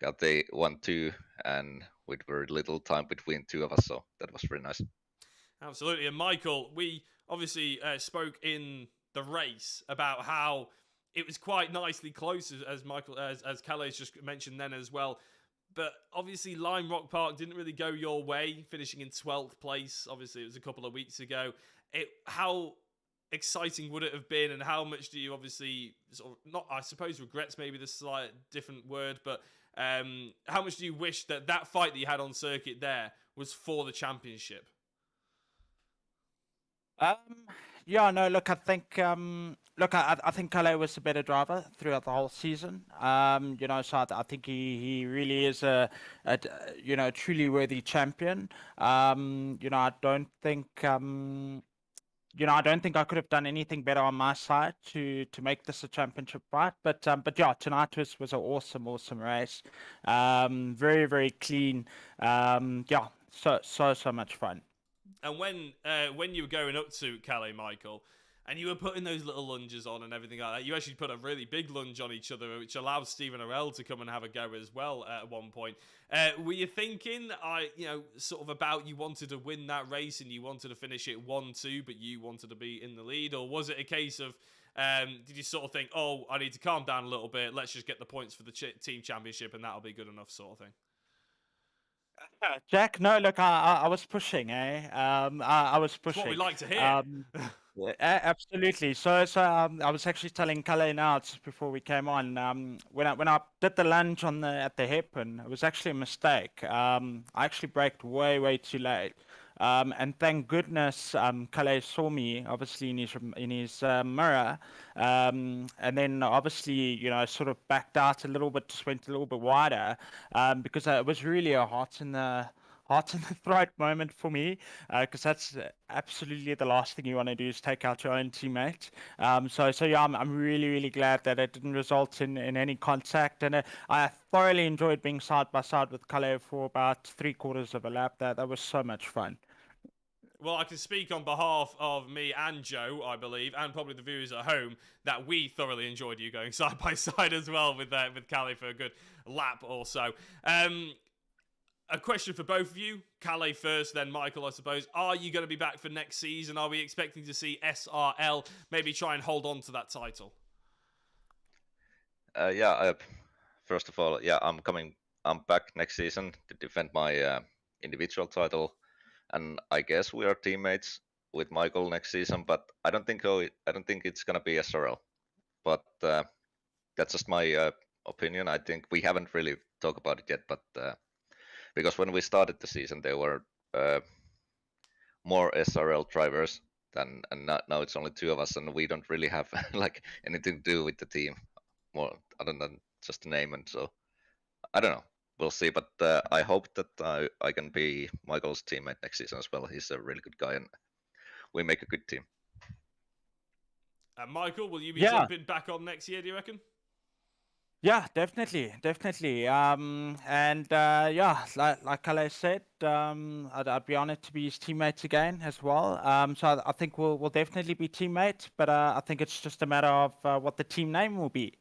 got the 1-2 and with very little time between 2 of us. So that was very nice. Absolutely. And Michael, we obviously spoke in the race about how it was quite nicely close, as Michael, as Calais just mentioned then as well. But obviously Lime Rock Park didn't really go your way, finishing in 12th place. Obviously, it was a couple of weeks ago. How exciting would it have been, and how much do you obviously sort of, not, I suppose regrets maybe the slight different word, but how much do you wish that fight that you had on circuit there was for the championship? Yeah, no, look, I think I think Calais was a better driver throughout the whole season. So I think he really is a truly worthy champion. I don't think I don't think I could have done anything better on my side to make this a championship fight. But yeah, tonight was an awesome race. Very, very clean. Yeah, so much fun. And when you were going up to Calais, Michael, and you were putting those little lunges on and everything like that, you actually put a really big lunge on each other, which allowed Stephen Arell to come and have a go as well at one point. Were you thinking, sort of about you wanted to win that race and you wanted to finish it 1-2, but you wanted to be in the lead? Or was it a case of, did you sort of think, oh, I need to calm down a little bit, let's just get the points for the team championship and that'll be good enough sort of thing? Jack, no, look, I was pushing, I was pushing. That's what we like to hear. Absolutely. So I was actually telling Calais now just before we came on. When I did the lunge at the hairpin, it was actually a mistake. I actually braked way too late. And thank goodness Calais saw me, obviously in his mirror, and then obviously sort of backed out a little bit, just went a little bit wider, because it was really a heart in the throat moment for me, because that's absolutely the last thing you want to do is take out your own teammate. So yeah, I'm really glad that it didn't result in any contact, and I thoroughly enjoyed being side by side with Calais for about 3/4 of a lap. That was so much fun. Well, I can speak on behalf of me and Joe, I believe, and probably the viewers at home, that we thoroughly enjoyed you going side by side as well with Calais for a good lap or so. A question for both of you. Calais first, then Michael, I suppose. Are you going to be back for next season? Are we expecting to see SRL maybe try and hold on to that title? First of all, yeah, I'm back next season to defend my individual title. And I guess we are teammates with Michael next season, but I don't think it's gonna be SRL. But that's just my opinion. I think we haven't really talked about it yet, but because when we started the season, there were more SRL drivers than, and now it's only 2 of us, and we don't really have like anything to do with the team, more other than just a name. And so I don't know. We'll see, but I hope that I can be Michael's teammate next season as well. He's a really good guy, and we make a good team. Michael, will you be Yeah. jumping back on next year, do you reckon? Yeah, definitely. Yeah, like Kalle said, I'd be honored to be his teammates again as well. So I think we'll definitely be teammates, but I think it's just a matter of what the team name will be,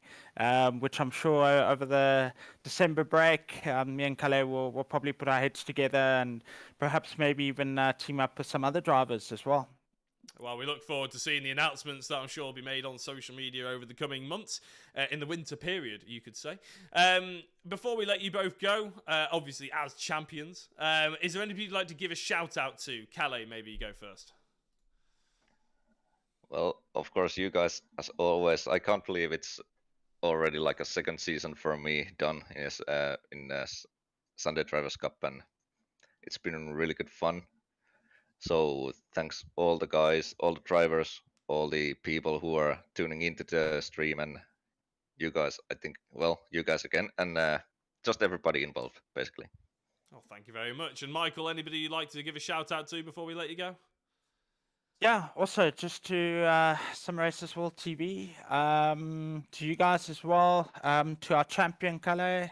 which I'm sure over the December break, me and Kalle will probably put our heads together and perhaps maybe even team up with some other drivers as well. Well, we look forward to seeing the announcements that I'm sure will be made on social media over the coming months, in the winter period, you could say. Before we let you both go, obviously as champions, is there anybody you'd like to give a shout out to? Kalle, maybe you go first. Well, of course, you guys, as always. I can't believe it's already like a second season for me done in Sunday Drivers Cup, and it's been really good fun. So thanks all the guys, all the drivers, all the people who are tuning into the stream, and you guys, I think, well, you guys again, and just everybody involved, basically. Oh, thank you very much. And Michael, anybody you'd like to give a shout out to before we let you go? Yeah, also just to Summarize as well TV, to you guys as well, to our champion Kalle,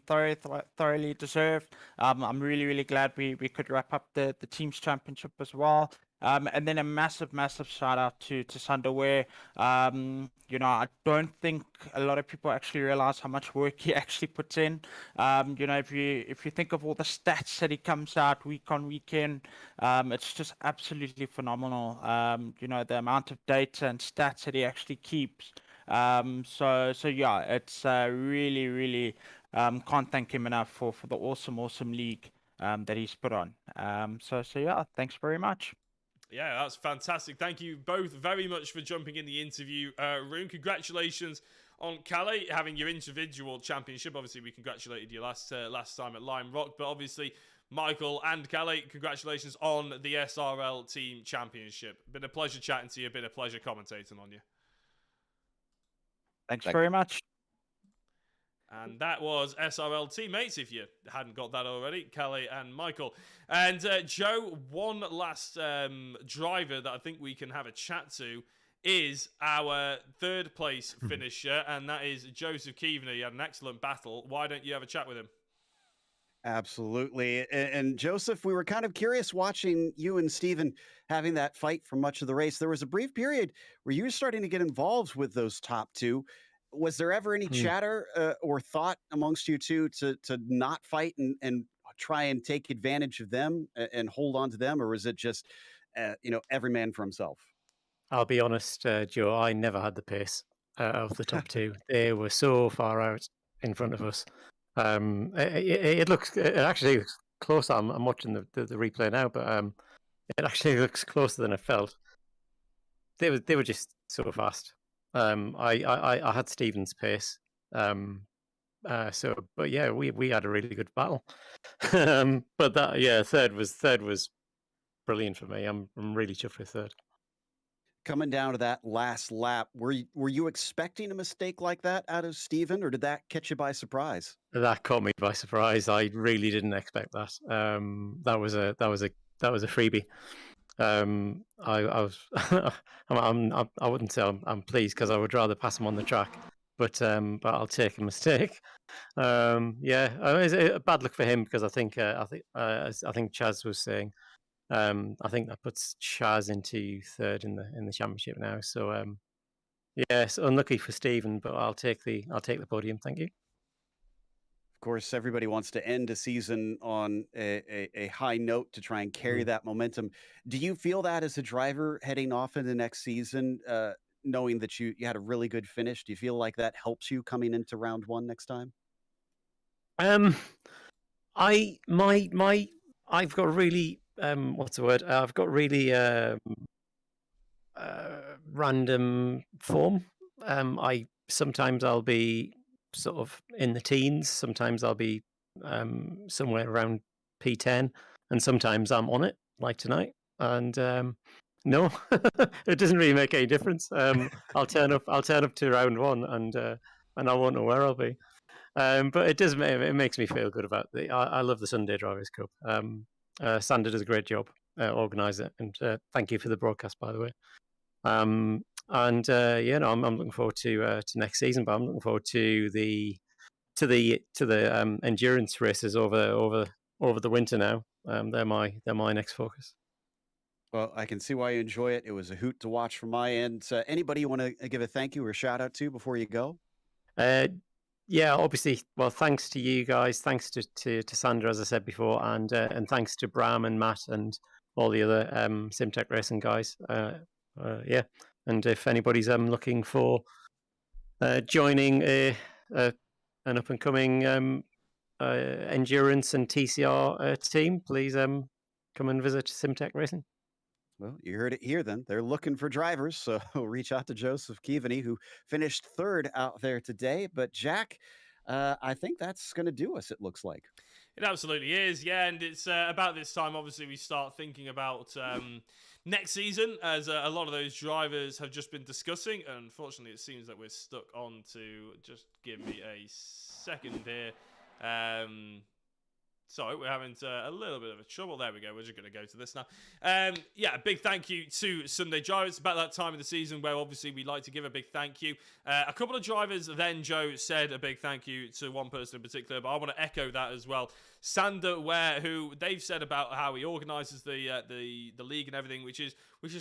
thoroughly deserved. I'm really glad we could wrap up the team's championship as well. And then a massive shout out to Sander, where I don't think a lot of people actually realize how much work he actually puts in. If you think of all the stats that he comes out week on weekend, it's just absolutely phenomenal. The amount of data and stats that he actually keeps. So yeah, it's really can't thank him enough for the awesome league that he's put on. So yeah, thanks very much. Yeah, that's fantastic. Thank you both very much for jumping in the interview room. Congratulations on Kalle having your individual championship. Obviously, we congratulated you last time at Lime Rock, but obviously, Michael and Kalle, congratulations on the SRL Team Championship. Been a pleasure chatting to you. Been a pleasure commentating on you. Thanks very much. And that was SRL teammates, if you hadn't got that already, Kalle and Michael. And Joe, one last driver that I think we can have a chat to is our third place finisher, and that is Joseph Keaveney. He had an excellent battle. Why don't you have a chat with him? Absolutely. And Joseph, we were kind of curious watching you and Steven having that fight for much of the race. There was a brief period where you were starting to get involved with those top two. Was there ever any chatter or thought amongst you two to not fight and try and take advantage of them and hold on to them? Or was it just, every man for himself? I'll be honest, Joe, I never had the pace of the top two. They were so far out in front of us. It actually looks close. I'm watching the replay now, but it actually looks closer than it felt. They were just so fast. I had Steven's pace. But yeah, we had a really good battle. But that, yeah, third was brilliant for me. I'm really chuffed with third. Coming down to that last lap, were you expecting a mistake like that out of Steven, or did that catch you by surprise? That caught me by surprise. I really didn't expect that. That was a freebie. I wouldn't say I'm pleased, because I would rather pass him on the track, but I'll take a mistake. It's a bad luck for him, because I think Chaz was saying, I think that puts Chaz into third in the championship now. So it's unlucky for Steven, but I'll take the podium. Thank you. Of course, everybody wants to end a season on a high note to try and carry that momentum. Do you feel that as a driver heading off into next season, knowing that you had a really good finish? Do you feel like that helps you coming into round one next time? I've got really I've got really random form. Sometimes I'll be sort of in the teens, sometimes I'll be somewhere around P10, and sometimes I'm on it, like tonight. and no, it doesn't really make any difference. I'll turn up to round one, and I won't know where I'll be. But it makes me feel good about I love the Sunday Drivers' Cup. Sander does a great job organise it, and thank you for the broadcast, by the way. I'm looking forward to next season, but I'm looking forward to the endurance races over the winter now. They're my next focus. Well, I can see why you enjoy it. It was a hoot to watch from my end. Anybody you want to give a thank you or shout out to before you go? Yeah, obviously. Well, thanks to you guys. Thanks to Sandra, as I said before, and thanks to Bram and Matt and all the other SimTech Racing guys. Yeah, and if anybody's looking for joining an up and coming endurance and TCR team, please come and visit SimTech Racing. Well, you heard it here then. They're looking for drivers, so reach out to Joseph Keaveney, who finished third out there today. But Jack, I think that's going to do us, it looks like. It absolutely is, yeah, and it's about this time, obviously, we start thinking about next season, as a lot of those drivers have just been discussing. Unfortunately, it seems that we're stuck on to, just give me a second here. Sorry, we're having a little bit of a trouble. There we go. We're just going to go to this now. Yeah, a big thank you to Sunday Drivers. It's about that time of the season where obviously we like to give a big thank you. A couple of drivers then, Joe, said a big thank you to one person in particular, but I want to echo that as well. Sander Ware, who they've said about how he organises the league and everything, which is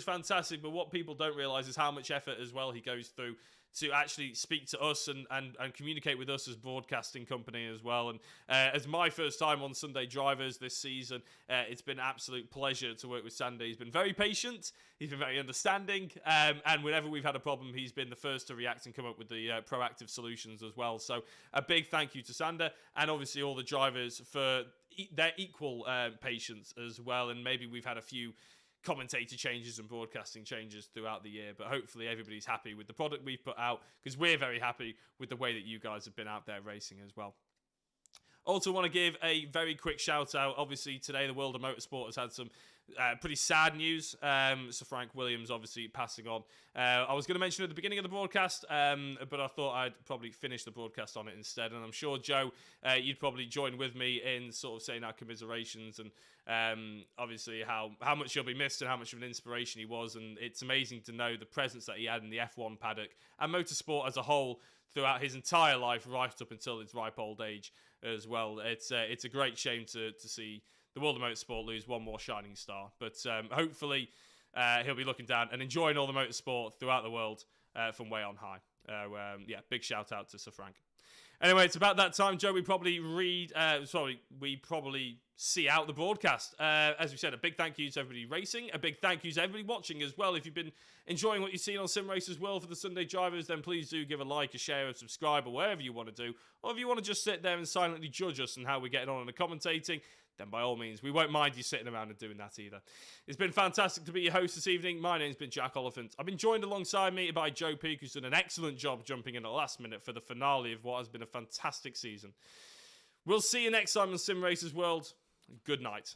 fantastic. But what people don't realise is how much effort as well he goes through to actually speak to us and communicate with us as broadcasting company as well. And as my first time on Sunday Drivers this season, it's been an absolute pleasure to work with Sander. He's been very patient, he's been very understanding, and whenever we've had a problem, he's been the first to react and come up with the proactive solutions as well. So a big thank you to Sander, and obviously all the drivers for their equal patience as well. And maybe we've had a few commentator changes and broadcasting changes throughout the year, but hopefully everybody's happy with the product we've put out, because we're very happy with the way that you guys have been out there racing as well. Also want to give a very quick shout out. Obviously today the world of motorsport has had some pretty sad news. Sir Frank Williams obviously passing on. I was going to mention it at the beginning of the broadcast, but I thought I'd probably finish the broadcast on it instead. And I'm sure, Joe, you'd probably join with me in sort of saying our commiserations and obviously how much he'll be missed and how much of an inspiration he was. And it's amazing to know the presence that he had in the F1 paddock and motorsport as a whole throughout his entire life, right up until his ripe old age as well. It's a great shame to see the world of motorsport lose one more shining star. But hopefully he'll be looking down and enjoying all the motorsport throughout the world from way on high. Yeah, big shout out to Sir Frank. Anyway, it's about that time, Joe. We probably see out the broadcast. As we said, a big thank you to everybody racing. A big thank you to everybody watching as well. If you've been enjoying what you've seen on Sim Racers World for the Sunday Drivers, then please do give a like, a share, a subscribe, or whatever you want to do. Or if you want to just sit there and silently judge us and how we're getting on in the commentating, then by all means, we won't mind you sitting around and doing that either. It's been fantastic to be your host this evening. My name's been Jack Oliphant. I've been joined alongside me by Joe Peake, who's done an excellent job jumping in at the last minute for the finale of what has been a fantastic season. We'll see you next time on Sim Racers World. Good night.